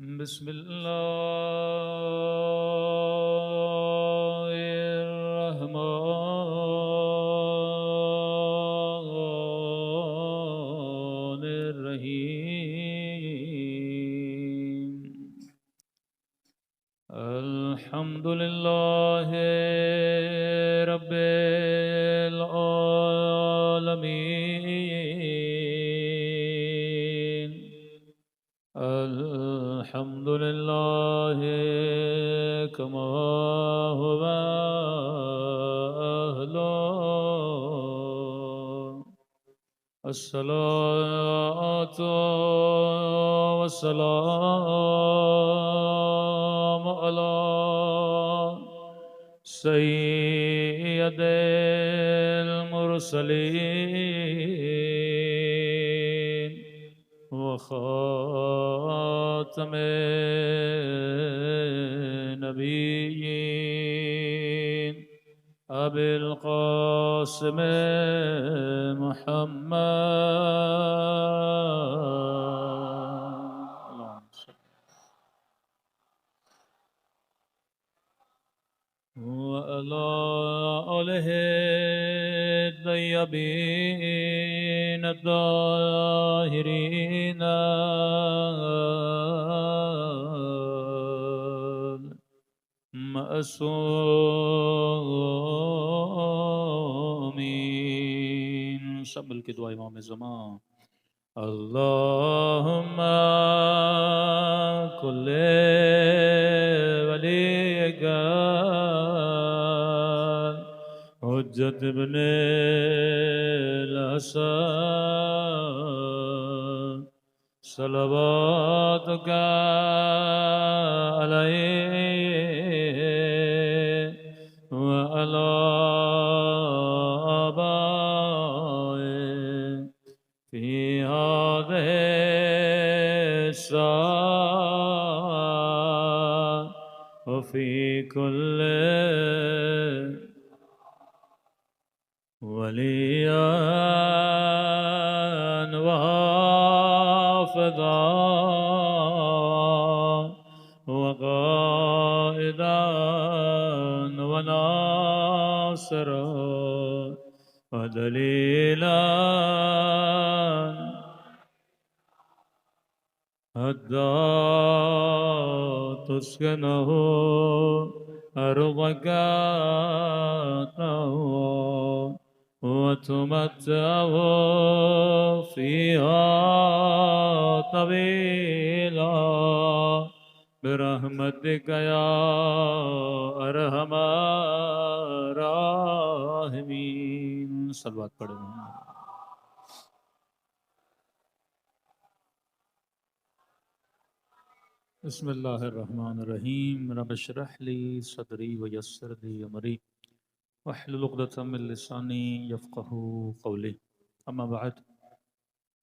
بسم الله الرحمن الرحيم. الحمد لله رب العالمين. الحمد لله كما هو أهله. الصلاة والسلام على سيد المرسلين وخاتم النبيين أبي القاسم محمد وعلى آله الطيبين الطاهرين المعصومين. سب مل کے دعا امام زمان. اللهم كل وليك حجة ابن الحسن صلواتك عليه وعلى آبائه في هذه الساعة وفي كل وليا وحافظا وقائدا وناصرا ودليلا حتى تسكنه أرضك وتمتعه فيها طويلا برحمتك يا أرحم الراحمين. صلوات پڑھیں. بسم اللہ الرحمن الرحیم. رب اشرح لی صدری ویسر لی امری واحلل عقدۃ من لسانی یفقهوا قولی. اما بعد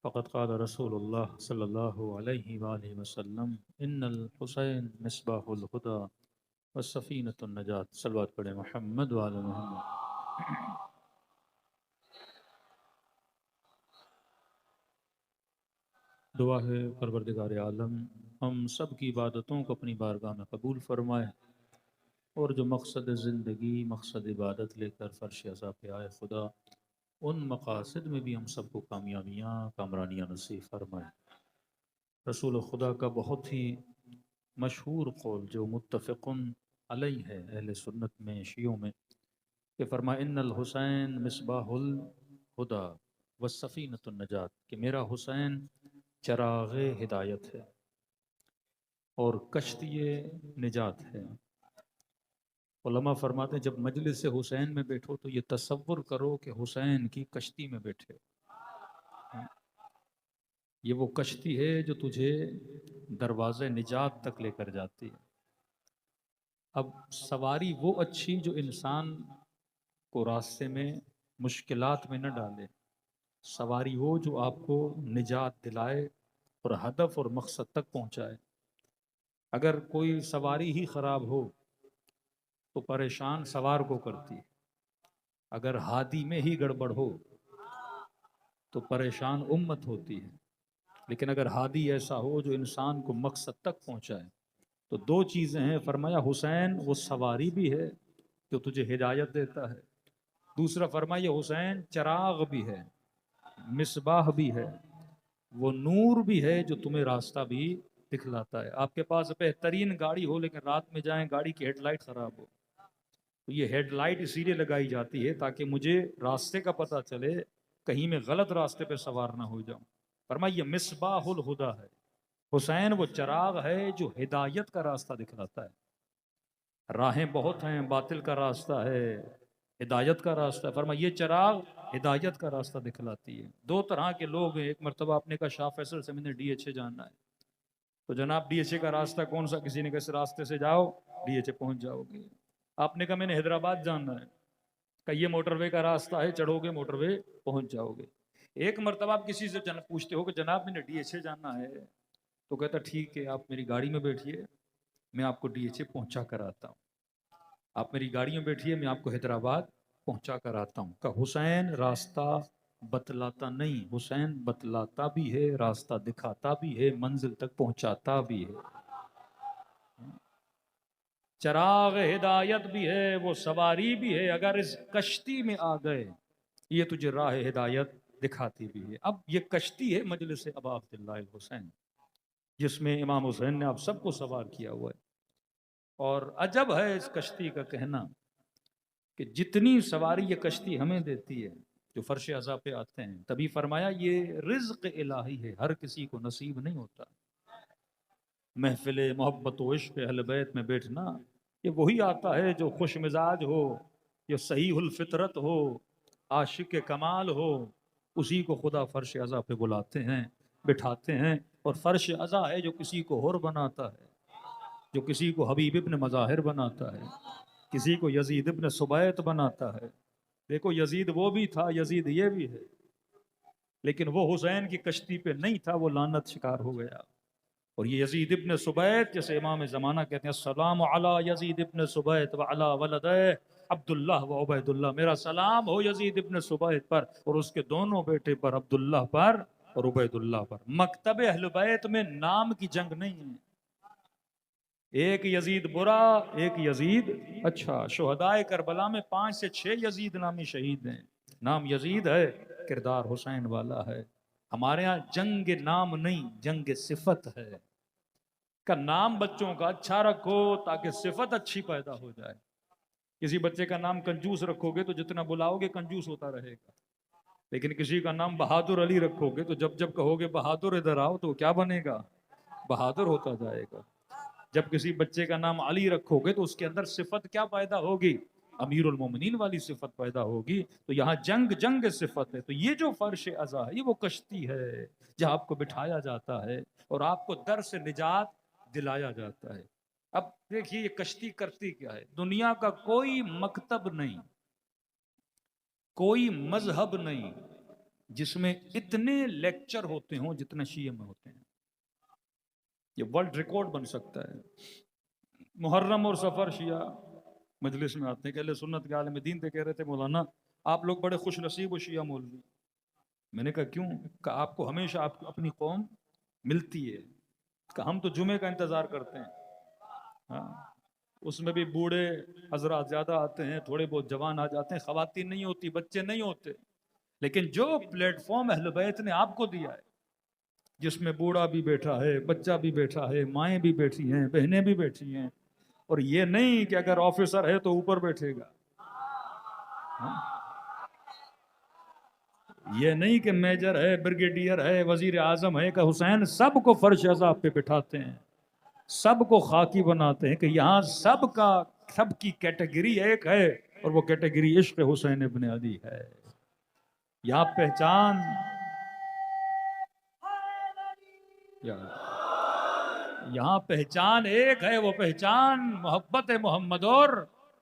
فقد قال رسول اللہ صلی اللہ علیہ وآلہ وسلم ان الحسین مصباح الہدی والسفینۃ النجات. صلوات پڑھیں محمد وعلی محمد. دعا ہے پروردگار عالم ہم سب کی عبادتوں کو اپنی بارگاہ میں قبول فرمائے اور جو مقصد زندگی مقصد عبادت لے کر فرش عزا پہ آئے خدا ان مقاصد میں بھی ہم سب کو کامیابیاں کامرانیاں نصیب فرمائے. رسول خدا کا بہت ہی مشہور قول جو متفقن علیہ ہے اہل سنت میں شیعوں میں کہ فرمایا ان الحسین مصباح الہدی والسفینۃ النجات کہ میرا حسین چراغ ہدایت ہے اور کشتی نجات ہے. علماء فرماتے ہیں جب مجلس حسین میں بیٹھو تو یہ تصور کرو کہ حسین کی کشتی میں بیٹھے. یہ وہ کشتی ہے جو تجھے دروازے نجات تک لے کر جاتی ہے. اب سواری وہ اچھی جو انسان کو راستے میں مشکلات میں نہ ڈالے. سواری وہ جو آپ کو نجات دلائے اور ہدف اور مقصد تک پہنچائے. اگر کوئی سواری ہی خراب ہو تو پریشان سوار کو کرتی ہے. اگر ہادی میں ہی گڑبڑ ہو تو پریشان امت ہوتی ہے. لیکن اگر ہادی ایسا ہو جو انسان کو مقصد تک پہنچائے تو دو چیزیں ہیں. فرمایا حسین وہ سواری بھی ہے جو تجھے ہدایت دیتا ہے. دوسرا فرمایا حسین چراغ بھی ہے، مصباح بھی ہے، وہ نور بھی ہے جو تمہیں راستہ بھی دکھلاتا ہے. آپ کے پاس بہترین گاڑی ہو لیکن رات میں جائیں گاڑی کی ہیڈ لائٹ خراب ہو، تو یہ ہیڈ لائٹ اسی لیے لگائی جاتی ہے تاکہ مجھے راستے کا پتہ چلے، کہیں میں غلط راستے پہ سوار نہ ہو جاؤں. فرمایا یہ مصباح الہدا ہے. حسین وہ چراغ ہے جو ہدایت کا راستہ دکھلاتا ہے. راہیں بہت ہیں، باطل کا راستہ ہے، ہدایت کا راستہ ہے. فرمایا یہ چراغ ہدایت کا راستہ دکھلاتی ہے. دو طرح کے لوگ ہیں. ایک مرتبہ آپ نے کہا شاہ فیصل سے میں نے ڈی ایچ اے جاننا ہے، تو جناب ڈی ایچ اے کا راستہ کون سا؟ کسی نے کہا اس راستے سے جاؤ ڈی ایچ اے پہنچ جاؤ گے. آپ نے کہا میں نے حیدرآباد جاننا ہے، کہ یہ موٹر وے کا راستہ ہے، چڑھو گے موٹر وے پہنچ جاؤ گے. ایک مرتبہ آپ کسی سے پوچھتے ہو کہ جناب میں نے ڈی ایچ اے جاننا ہے، تو کہتا ٹھیک ہے آپ میری گاڑی میں بیٹھیے، میں آپ کو ڈی ایچ اے پہنچا کر آتا ہوں. آپ میری گاڑی میں بیٹھیے، میں آپ کو حیدرآباد پہنچا کر آتا ہوں. کہ حسین راستہ بتلاتا نہیں، حسین بتلاتا بھی ہے، راستہ دکھاتا بھی ہے، منزل تک پہنچاتا بھی ہے. چراغ ہدایت بھی ہے، وہ سواری بھی ہے. اگر اس کشتی میں آ گئے یہ تجھے راہ ہدایت دکھاتی بھی ہے. اب یہ کشتی ہے مجلس ابا عبداللہ الحسین، جس میں امام حسین نے آپ سب کو سوار کیا ہوا ہے. اور عجب ہے اس کشتی کا کہنا کہ جتنی سواری یہ کشتی ہمیں دیتی ہے جو فرش عزا پہ آتے ہیں. تبھی فرمایا یہ رزق الہی ہے، ہر کسی کو نصیب نہیں ہوتا. محفل محبت و عشق اہل بیت میں بیٹھنا یہ وہی آتا ہے جو خوش مزاج ہو، جو صحیح الفطرت ہو، عاشق کمال ہو. اسی کو خدا فرش عزا پہ بلاتے ہیں، بٹھاتے ہیں. اور فرش عزا ہے جو کسی کو حر بناتا ہے، جو کسی کو حبیب ابن مظاہر بناتا ہے، کسی کو یزید ابن سبیت بناتا ہے. دیکھو یزید وہ بھی تھا، یزید یہ بھی ہے، لیکن وہ حسین کی کشتی پہ نہیں تھا، وہ لعنت شکار ہو گیا. اور یہ یزید ابن سبیت جیسے امام زمانہ کہتے ہیں السلام علی یزید ابن سبیت وعلی ولدہ عبداللہ و عبید اللہ. میرا سلام ہو یزید ابن سبیت پر اور اس کے دونوں بیٹے پر، عبداللہ پر اور عبید اللہ پر. مکتب اہل بیت میں نام کی جنگ نہیں ہے. ایک یزید برا، ایک یزید اچھا. شہدائے کربلا میں 5 سے 6 یزید نامی شہید ہیں. نام یزید ہے، کردار حسین والا ہے. ہمارے ہاں جنگ نام نہیں، جنگ صفت ہے. کا نام بچوں کا اچھا رکھو تاکہ صفت اچھی پیدا ہو جائے. کسی بچے کا نام کنجوس رکھو گے تو جتنا بلاؤ گے کنجوس ہوتا رہے گا. لیکن کسی کا نام بہادر علی رکھو گے تو جب جب کہو گے بہادر ادھر آؤ تو کیا بنے گا؟ بہادر ہوتا جائے گا. جب کسی بچے کا نام علی رکھو گے تو اس کے اندر صفت کیا پیدا ہوگی؟ امیر المومنین والی صفت پیدا ہوگی. تو یہاں جنگ صفت ہے. تو یہ جو فرش عزا ہے یہ وہ کشتی ہے جہاں آپ کو بٹھایا جاتا ہے اور آپ کو در سے نجات دلایا جاتا ہے. اب دیکھیے یہ کشتی کرتی کیا ہے. دنیا کا کوئی مکتب نہیں، کوئی مذہب نہیں جس میں اتنے لیکچر ہوتے ہوں جتنے شیعہ میں ہوتے ہیں. یہ ورلڈ ریکارڈ بن سکتا ہے. محرم اور سفر شیعہ مجلس میں آتے ہیں کہ اہل سنت کے عالم دین تھے، کہہ رہے تھے مولانا آپ لوگ بڑے خوش نصیب ہو شیعہ مولوی. میں نے کہا کیوں؟ کہ آپ کو ہمیشہ آپ اپنی قوم ملتی ہے. کہ ہم تو جمعے کا انتظار کرتے ہیں. ہاں اس میں بھی بوڑھے حضرات زیادہ آتے ہیں، تھوڑے بہت جوان آ جاتے ہیں، خواتین نہیں ہوتی، بچے نہیں ہوتے. لیکن جو پلیٹ فارم اہل بیت نے آپ کو دیا ہے جس میں بوڑھا بھی بیٹھا ہے، بچہ بھی بیٹھا ہے، مائیں بھی بیٹھی ہیں، بہنیں بھی بیٹھی ہیں. اور یہ نہیں کہ اگر آفیسر ہے تو اوپر بیٹھے گا. یہ نہیں کہ میجر ہے، بریگیڈیئر ہے، وزیر اعظم ہے. کہ حسین سب کو فرش عزا پہ بٹھاتے ہیں، سب کو خاکی بناتے ہیں کہ یہاں سب کی کیٹیگری ایک ہے اور وہ کیٹیگری عشق حسین ابن علی ہے. یہاں پہچان یہاں پہچان ایک ہے، وہ پہچان محبت محمد اور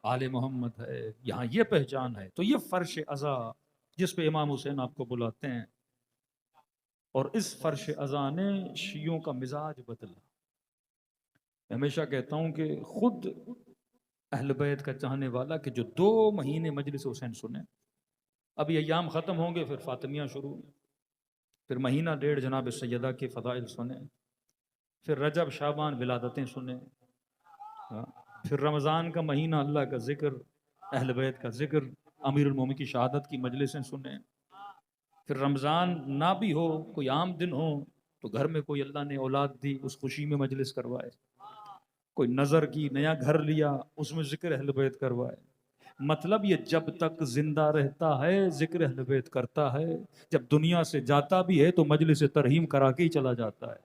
آل محمد ہے. یہاں یہ پہچان ہے. تو یہ فرش عزا جس پہ امام حسین آپ کو بلاتے ہیں، اور اس فرش عزا نے شیعوں کا مزاج بدلا. میں ہمیشہ کہتا ہوں کہ خود اہل بیت کا چاہنے والا کہ جو 2 مہینے مجلس حسین سنے، اب یہ ایام ختم ہوں گے پھر فاطمیہ شروع. پھر مہینہ ڈیڑھ جناب سیدہ کے فضائل سنیں، پھر رجب شعبان ولادتیں سنیں، ہاں، پھر رمضان کا مہینہ اللہ کا ذکر، اہل بیت کا ذکر، امیر المومنین کی شہادت کی مجلسیں سنیں، پھر رمضان نہ بھی ہو، کوئی عام دن ہو تو گھر میں کوئی اللہ نے اولاد دی اس خوشی میں مجلس کروائے، کوئی نظر کی نیا گھر لیا اس میں ذکر اہل بیت کروائے۔ مطلب یہ جب تک زندہ رہتا ہے ذکر اہل بیت کرتا ہے، جب دنیا سے جاتا بھی ہے تو مجلس ترحیم کرا کے ہی چلا جاتا ہے۔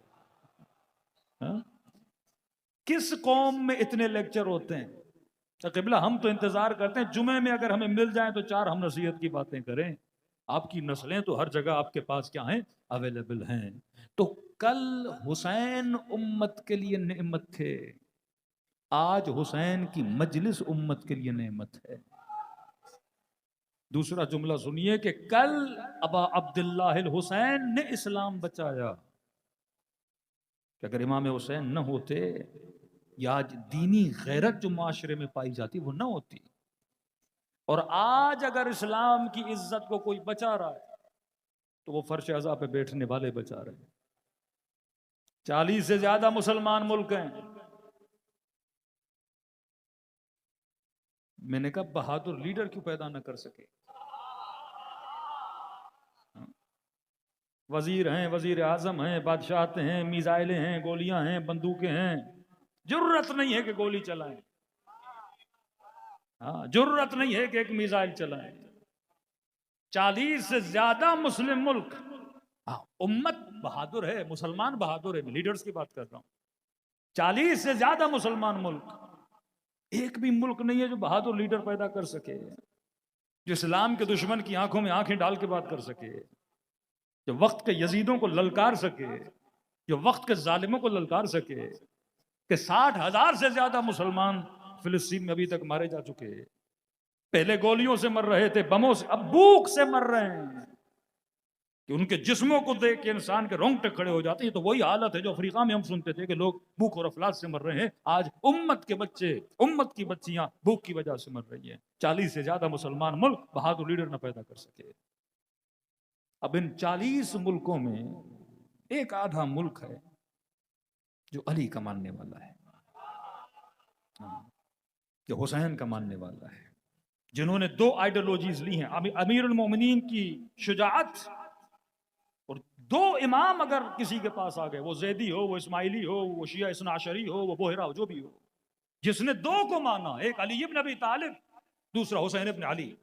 ہاں؟ کس قوم میں اتنے لیکچر ہوتے ہیں؟ قبلہ ہم تو انتظار کرتے ہیں جمعے میں اگر ہمیں مل جائیں تو چار ہم نصیحت کی باتیں کریں۔ آپ کی نسلیں تو ہر جگہ آپ کے پاس کیا ہیں؟ اویلیبل ہیں۔ تو کل حسین امت کے لیے نعمت تھے، آج حسین کی مجلس امت کے لیے نعمت ہے۔ دوسرا جملہ سنیے کہ کل ابا عبداللہ الحسین نے اسلام بچایا، کہ اگر امام حسین نہ ہوتے یا آج دینی غیرت جو معاشرے میں پائی جاتی وہ نہ ہوتی، اور آج اگر اسلام کی عزت کو کوئی بچا رہا ہے تو وہ فرش عزا پہ بیٹھنے والے بچا رہے ہیں۔ 40 سے زیادہ مسلمان ملک ہیں۔ میں نے کہا بہادر لیڈر کیوں پیدا نہ کر سکے؟ وزیر ہیں، وزیر اعظم ہیں، بادشاہت ہیں، میزائلیں ہیں، گولیاں ہیں، بندوقیں ہیں، جرت نہیں ہے کہ گولی چلائیں، ہاں جرت نہیں ہے کہ ایک میزائل چلائیں۔ 40 سے زیادہ مسلم ملک، ہاں امت بہادر ہے، مسلمان بہادر ہے، میں لیڈرز کی بات کر رہا ہوں۔ 40 سے زیادہ مسلمان ملک، ایک بھی ملک نہیں ہے جو بہادر لیڈر پیدا کر سکے، جو اسلام کے دشمن کی آنکھوں میں آنکھیں ڈال کے بات کر سکے، جو وقت کے یزیدوں کو للکار سکے، جو وقت کے ظالموں کو للکار سکے، کہ 60,000 سے زیادہ مسلمان فلسطین میں ابھی تک مارے جا چکے، پہلے گولیوں سے مر رہے تھے، بموں سے، اب بھوک سے مر رہے ہیں، کہ ان کے جسموں کو دیکھ کے انسان کے رونگٹے کھڑے ہو جاتے ہیں۔ تو وہی حالت ہے جو افریقہ میں ہم سنتے تھے کہ لوگ بھوک اور افلاس سے مر رہے ہیں، آج امت کے بچے، امت کی بچیاں بھوک کی وجہ سے مر رہی ہیں۔ 40 سے زیادہ مسلمان ملک بہادر لیڈر نہ پیدا کر سکے۔ اب ان 40 ملکوں میں ایک آدھا ملک ہے جو علی کا ماننے والا ہے، جو حسین کا ماننے والا ہے، جنہوں نے 2 آئیڈیالوجیز لی ہیں، امیر المومنین کی شجاعت، اور 2 امام اگر کسی کے پاس آ گئے، وہ زیدی ہو، وہ اسماعیلی ہو، وہ شیعہ اثنا عشری ہو، وہ بحیرہ ہو، جو بھی ہو، جس نے 2 کو مانا، ایک علی ابن ابی طالب، دوسرا حسین ابن علی،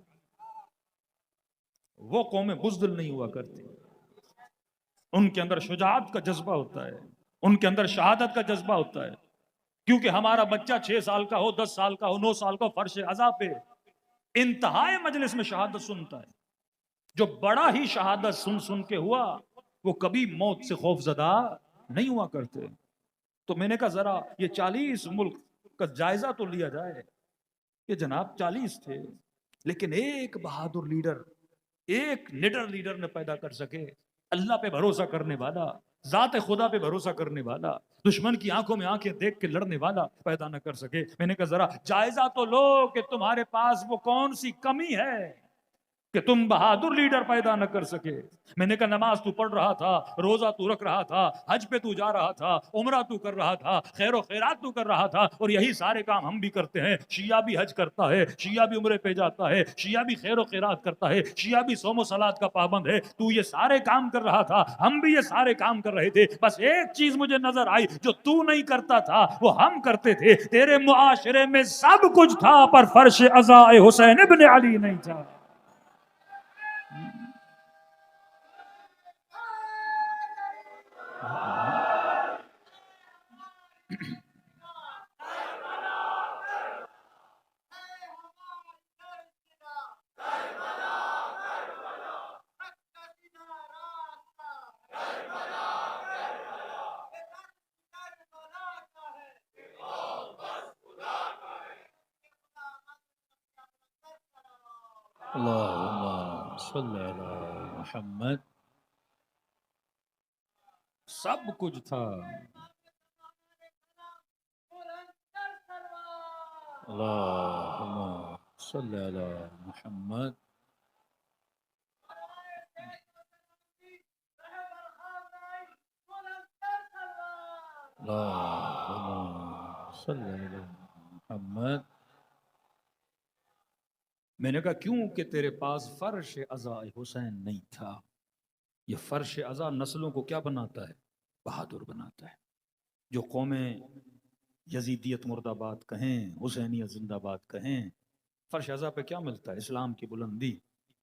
وہ قومیں بزدل نہیں ہوا کرتی، ان کے اندر شجاعت کا جذبہ ہوتا ہے، ان کے اندر شہادت کا جذبہ ہوتا ہے، کیونکہ ہمارا بچہ 6 سال کا ہو، 10 سال کا ہو، 9 سال کا ہو، فرش عزا پہ انتہائی مجلس میں شہادت سنتا ہے۔ جو بڑا ہی شہادت سن سن کے ہوا، وہ کبھی موت سے خوف زدہ نہیں ہوا کرتے۔ تو میں نے کہا ذرا یہ 40 ملک کا جائزہ تو لیا جائے، کہ جناب 40 تھے لیکن ایک بہادر لیڈر، ایک نڈر لیڈر نے پیدا کر سکے، اللہ پہ بھروسہ کرنے والا، ذات خدا پہ بھروسہ کرنے والا، دشمن کی آنکھوں میں آنکھیں دیکھ کے لڑنے والا پیدا نہ کر سکے۔ میں نے کہا ذرا جائزہ تو لو کہ تمہارے پاس وہ کون سی کمی ہے کہ تم بہادر لیڈر پیدا نہ کر سکے۔ میں نے کہا نماز تو پڑھ رہا تھا، روزہ تو رکھ رہا تھا، حج پہ تو جا رہا تھا، عمرہ تو کر رہا تھا، خیر و خیرات تو کر رہا تھا، اور یہی سارے کام ہم بھی کرتے ہیں۔ شیعہ بھی حج کرتا ہے، شیعہ بھی عمرے پہ جاتا ہے، شیعہ بھی خیر و خیرات کرتا ہے، شیعہ بھی صوم و صلات کا پابند ہے۔ تو یہ سارے کام کر رہا تھا، ہم بھی یہ سارے کام کر رہے تھے، بس ایک چیز مجھے نظر آئی جو تو نہیں کرتا تھا وہ ہم کرتے تھے۔ تیرے معاشرے میں سب کچھ تھا پر فرش عزا حسین ابن علی نہیں تھا۔ اللہم صلی علی محمد۔ سب کچھ تھا، اللہم صلی علی محمد۔ صلی اللہ علیہ محمد. میں نے کہا کیوں کہ تیرے پاس فرش عزا حسین نہیں تھا. یہ فرش عزا نسلوں کو کیا بناتا ہے؟ بہادر بناتا ہے. جو قومیں یزیدیت مرد آباد کہیں، حسینیت زندہ باد کہیں، فرش عزا پہ کیا ملتا ہے؟ اسلام کی بلندی،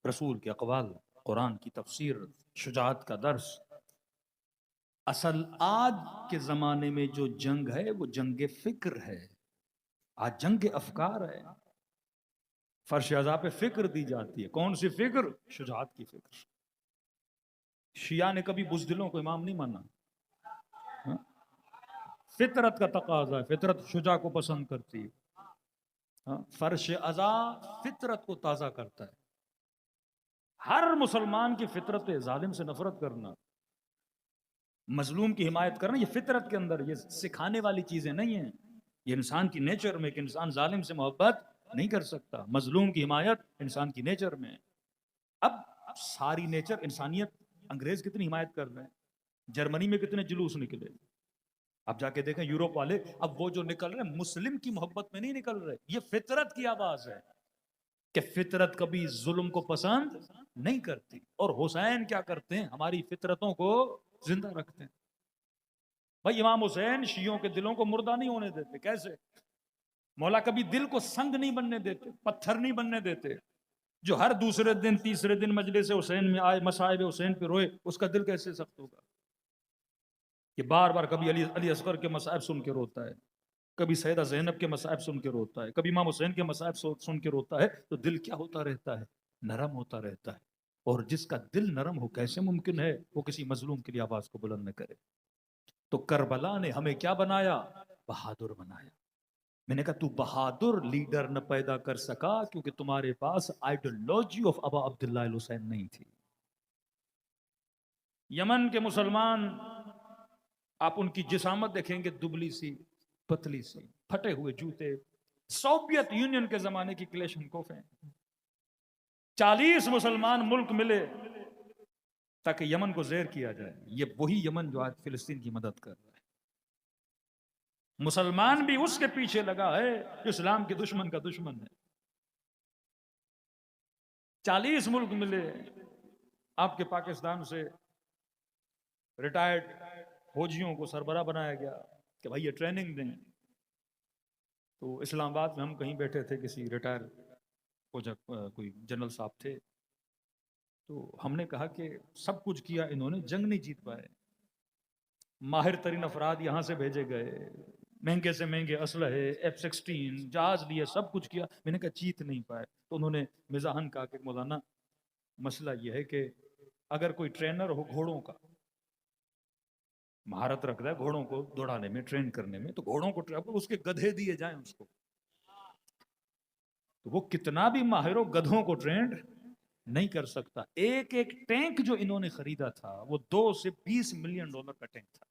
رسول کے اقوال، قرآن کی تفسیر، شجاعت کا درس. اصل آج کے زمانے میں جو جنگ ہے وہ جنگ فکر ہے. آج جنگ افکار ہے. فرش عزا پہ فکر دی جاتی ہے. کون سی فکر؟ شجاعت کی فکر. شیعہ نے کبھی بزدلوں کو امام نہیں مانا. ہاں؟ فطرت کا تقاضا ہے، فطرت شجاع کو پسند کرتی ہے. ہاں؟ فرش عزا فطرت کو تازہ کرتا ہے. ہر مسلمان کی فطرت ہے ظالم سے نفرت کرنا، مظلوم کی حمایت کرنا. یہ فطرت کے اندر، یہ سکھانے والی چیزیں نہیں ہیں. یہ انسان کی نیچر میں، کہ انسان ظالم سے محبت نہیں کر سکتا. مظلوم کی حمایت انسان کی نیچر میں. اب ساری نیچر انسانیت. انگریز کتنی حمایت کر رہے ہیں، جرمنی میں کتنے جلوس نکلے. اب جا کے دیکھیں یوروپ والے، اب وہ جو نکل رہے ہیں مسلم کی محبت میں نہیں نکل رہے. یہ فطرت کی آواز ہے کہ فطرت کبھی ظلم کو پسند نہیں کرتی. اور حسین کیا کرتے ہیں؟ ہماری فطرتوں کو زندہ رکھتے ہیں. بھائی امام حسین شیعوں کے دلوں کو مردہ نہیں ہونے دیتے. کیسے؟ مولا کبھی دل کو سنگ نہیں بننے دیتے، پتھر نہیں بننے دیتے. جو ہر دوسرے دن تیسرے دن مجلس حسین میں آئے، مصائب حسین پہ روئے، اس کا دل کیسے سخت ہوگا؟ کہ بار بار کبھی علی اصغر کے مصائب سن کے روتا ہے، کبھی سیدہ زینب کے مصائب سن کے روتا ہے، کبھی امام حسین کے مصائب سن کے روتا ہے. تو دل کیا ہوتا رہتا ہے؟ نرم ہوتا رہتا ہے. اور جس کا دل نرم ہو، کیسے ممکن ہے وہ کسی مظلوم کے لیے آواز کو بلند نہ کرے؟ تو کربلا نے ہمیں کیا بنایا؟ بہادر بنایا. میں نے کہا تو بہادر لیڈر نہ پیدا کر سکا کیونکہ تمہارے پاس آئیڈیالوجی آف ابا عبداللہ الحسین نہیں تھی. یمن کے مسلمان، آپ ان کی جسامت دیکھیں گے، دبلی سی، پتلی سی، پھٹے ہوئے جوتے. سوویت یونین کے زمانے کی کلیشنکوف ہیں. 40 مسلمان ملک ملے تاکہ یمن کو زیر کیا جائے. یہ وہی یمن جو آج فلسطین کی مدد کر رہا ہے. مسلمان بھی اس کے پیچھے لگا ہے جو اسلام کے دشمن کا دشمن ہے. 40 ملک ملے. آپ کے پاکستان سے ریٹائرڈ فوجیوں کو سربراہ بنایا گیا کہ بھائی یہ ٹریننگ دیں. تو اسلام آباد میں ہم کہیں بیٹھے تھے، کسی ریٹائر کوئی جنرل صاحب تھے. تو ہم نے کہا کہ سب کچھ کیا انہوں نے، جنگ نہیں جیت پائے. ماہر ترین افراد یہاں سے بھیجے گئے، مہنگے سے مہنگے اسلحے، F-16 جہاز لیے، سب کچھ کیا. میں نے کہا جیت نہیں پائے. تو انہوں نے مزاحن کہا کہ مولانا مسئلہ یہ ہے کہ اگر کوئی ٹرینر ہو گھوڑوں کا، مہارت رکھتا ہے گھوڑوں کو دوڑانے میں، ٹرین کرنے میں، تو گھوڑوں کو اس کے گدھے دیے جائیں اس کو، تو وہ کتنا بھی ماہر ہو گدھوں کو ٹرینڈ نہیں کر سکتا. ایک ایک ٹینک جو انہوں نے خریدا تھا وہ $2 سے $20 ملین کا ٹینک تھا.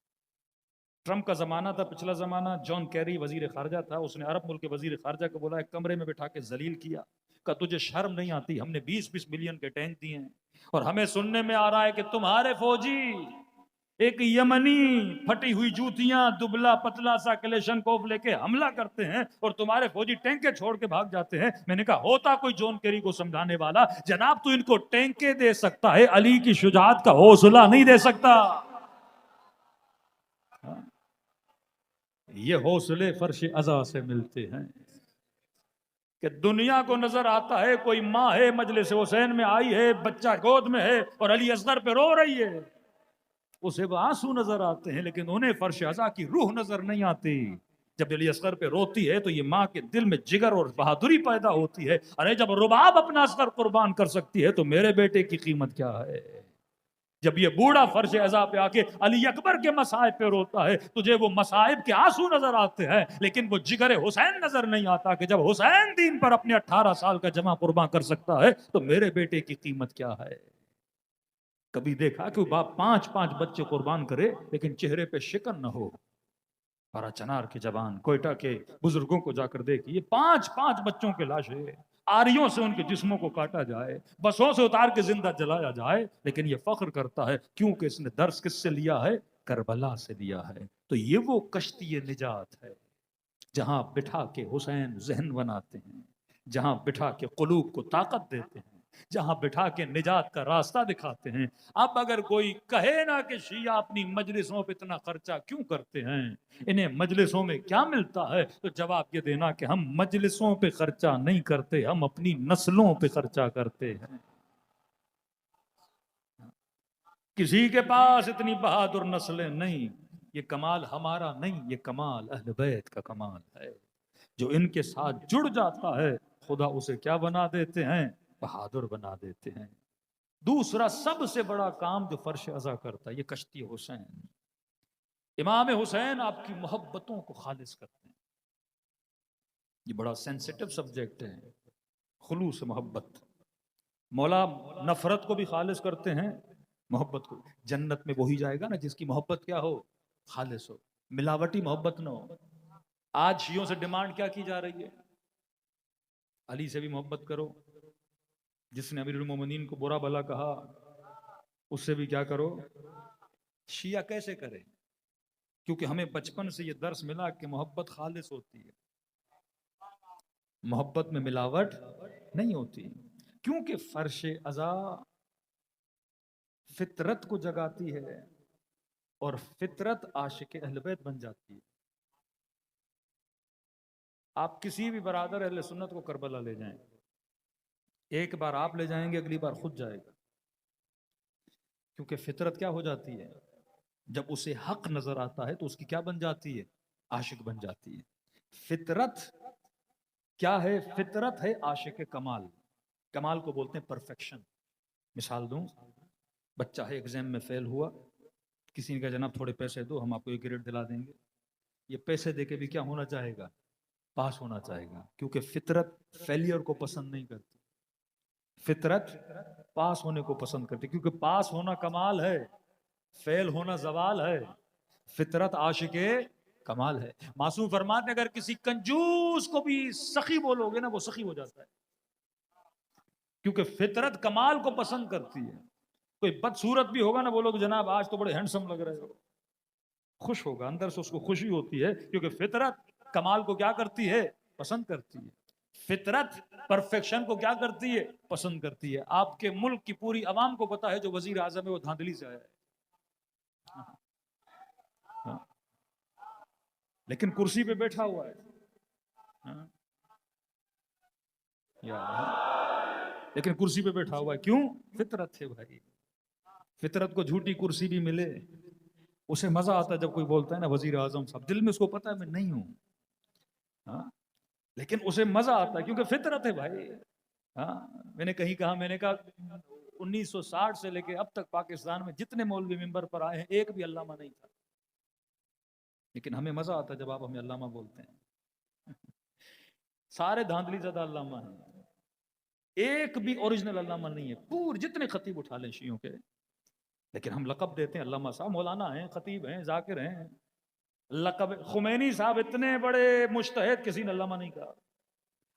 ٹرمپ کا زمانہ تھا، پچھلا زمانہ. جان کیری وزیر خارجہ تھا، اس نے عرب ملک کے وزیر خارجہ کو بولا، ایک کمرے میں بٹھا کے ذلیل کیا. کہ تجھے شرم نہیں آتی؟ ہم نے 20 ملین کے ٹینک دیے ہیں اور ہمیں سننے میں آ رہا ہے کہ تمہارے فوجی ایک یمنی پھٹی ہوئی جوتیاں، دبلا پتلا سا کلیشن کوف لے کے حملہ کرتے ہیں اور تمہارے فوجی ٹینکے چھوڑ کے بھاگ جاتے ہیں. میں نے کہا ہوتا کوئی جون کیری کو سمجھانے والا، جناب تو ان کو ٹینکے دے سکتا ہے، علی کی شجاعت کا حوصلہ نہیں دے سکتا. یہ حوصلے فرش عزا سے ملتے ہیں کہ دنیا کو نظر آتا ہے کوئی ماں ہے مجلس حسین میں آئی ہے، بچہ گود میں ہے اور علی اصغر پہ رو رہی ہے، اسے وہ آنسو نظر آتے ہیں، لیکن انہیں فرش عزا کی روح نظر نہیں آتی. جب علی اصغر پہ روتی ہے تو یہ ماں کے دل میں جگر اور بہادری پیدا ہوتی ہے. ارے جب رباب اپنا اصغر قربان کر سکتی ہے تو میرے بیٹے کی قیمت کیا ہے؟ جب یہ بوڑھا فرش عزا پہ آ کے علی اکبر کے مصائب پہ روتا ہے، تجھے وہ مصائب کے آنسو نظر آتے ہیں لیکن وہ جگر حسین نظر نہیں آتا کہ جب حسین دین پر اپنے 18 سال کا جمع قربان کر سکتا ہے تو میرے بیٹے کی قیمت کیا ہے؟ کبھی دیکھا کہ باپ 5 بچے قربان کرے لیکن چہرے پہ شکن نہ ہو؟ پارا چنار کی جبان، کوئٹہ کے بزرگوں کو جا کر دیکھیے، 5 بچوں کے لاشیں، آریوں سے ان کے جسموں کو کاٹا جائے، بسوں سے اتار کے زندہ جلایا جائے، لیکن یہ فخر کرتا ہے کیونکہ اس نے درس کس سے لیا ہے؟ کربلا سے لیا ہے. تو یہ وہ کشتی نجات ہے. جہاں بٹھا کے حسین ذہن بناتے ہیں، جہاں بٹھا کے قلوب کو طاقت دیتے ہیں، جہاں بٹھا کے نجات کا راستہ دکھاتے ہیں۔ اب اگر کوئی کہے نا کہ شیعہ اپنی مجلسوں پہ اتنا خرچہ کیوں کرتے ہیں، انہیں مجلسوں میں کیا ملتا ہے، تو جواب یہ دینا کہ ہم مجلسوں پہ خرچہ نہیں کرتے، ہم اپنی نسلوں پہ خرچہ کرتے ہیں۔ کسی کے پاس اتنی بہادر نسلیں نہیں، یہ کمال ہمارا نہیں، یہ کمال اہل بیت کا کمال ہے۔ جو ان کے ساتھ جڑ جاتا ہے خدا اسے کیا بنا دیتے ہیں، بہادر بنا دیتے ہیں۔ دوسرا سب سے بڑا کام جو فرش ازا کرتا ہے، یہ کشتی حسین۔ امام حسین آپ کی محبتوں کو خالص کرتے ہیں۔ یہ بڑا سینسیٹیو سبجیکٹ ہے، خلوص محبت۔ مولا نفرت کو بھی خالص کرتے ہیں، محبت کو۔ جنت میں وہی جائے گا نا جس کی محبت کیا ہو، خالص ہو، ملاوٹی محبت نہ ہو۔ آج شیعوں سے ڈیمانڈ کیا کی جا رہی ہے، علی سے بھی محبت کرو، جس نے امیر المومنین کو برا بھلا کہا اس سے بھی کیا کرو۔ شیعہ کیسے کرے؟ کیونکہ ہمیں بچپن سے یہ درس ملا کہ محبت خالص ہوتی ہے، محبت میں ملاوٹ نہیں ہوتی، کیونکہ فرش ازا فطرت کو جگاتی ہے اور فطرت عاشق اہل بیت بن جاتی ہے۔ آپ کسی بھی برادر اہل سنت کو کربلا لے جائیں، ایک بار آپ لے جائیں گے، اگلی بار خود جائے گا، کیونکہ فطرت کیا ہو جاتی ہے، جب اسے حق نظر آتا ہے تو اس کی کیا بن جاتی ہے، عاشق بن جاتی ہے۔ فطرت کیا ہے؟ فطرت ہے عاشق کمال۔ کمال کو بولتے ہیں پرفیکشن۔ مثال دوں، بچہ ہے ایگزام میں فیل ہوا، کسی نے کہا جناب تھوڑے پیسے دو ہم آپ کو ایک گریڈ دلا دیں گے، یہ پیسے دے کے بھی کیا ہونا چاہے گا، پاس ہونا چاہے گا، کیونکہ فطرت فیلئر کو پسند نہیں کرتی، فطرت پاس ہونے کو پسند کرتی، کیونکہ پاس ہونا کمال ہے، فیل ہونا زوال ہے۔ فطرت عاشق کمال ہے۔ معصوم فرماتے ہیں اگر کسی کنجوس کو بھی سخی بولو گے نا وہ سخی ہو جاتا ہے، کیونکہ فطرت کمال کو پسند کرتی ہے۔ کوئی بدصورت بھی ہوگا نا، بولو کہ جناب آج تو بڑے ہینڈسم لگ رہے ہو، خوش ہوگا، اندر سے اس کو خوشی ہوتی ہے، کیونکہ فطرت کمال کو کیا کرتی ہے، پسند کرتی ہے۔ فطرت پرفیکشن کو کیا کرتی ہے، پسند کرتی ہے۔ آپ کے ملک کی پوری عوام کو پتا ہے جو وزیر اعظم ہے وہ دھاندلی سے آیا ہے، ہاں، لیکن کرسی پہ بیٹھا ہوا ہے، ہاں، لیکن کرسی پہ بیٹھا ہوا ہے، کیوں؟ فطرت ہے بھائی۔ فطرت کو جھوٹی کرسی بھی ملے، اسے مزہ آتا ہے جب کوئی بولتا ہے نا وزیر اعظم صاحب، دل میں اس کو پتا ہے میں نہیں ہوں، ہاں، لیکن اسے مزہ آتا ہے کیونکہ فطرت ہے بھائی۔ ہاں، میں نے کہیں کہا، میں نے کہا 1960 سے لے کے اب تک پاکستان میں جتنے مولوی ممبر پر آئے ہیں ایک بھی علامہ نہیں تھا، لیکن ہمیں مزہ آتا ہے جب آپ ہمیں علامہ بولتے ہیں۔ سارے دھاندلی زدہ علامہ ہیں، ایک بھی اوریجنل علامہ نہیں ہے، پور جتنے خطیب اٹھا لیں شیعوں کے، لیکن ہم لقب دیتے ہیں علامہ صاحب، مولانا ہیں، خطیب ہیں، ذاکر ہیں، لقب۔ خمینی صاحب اتنے بڑے مجتہد، کسی نے علامہ نہیں کہا۔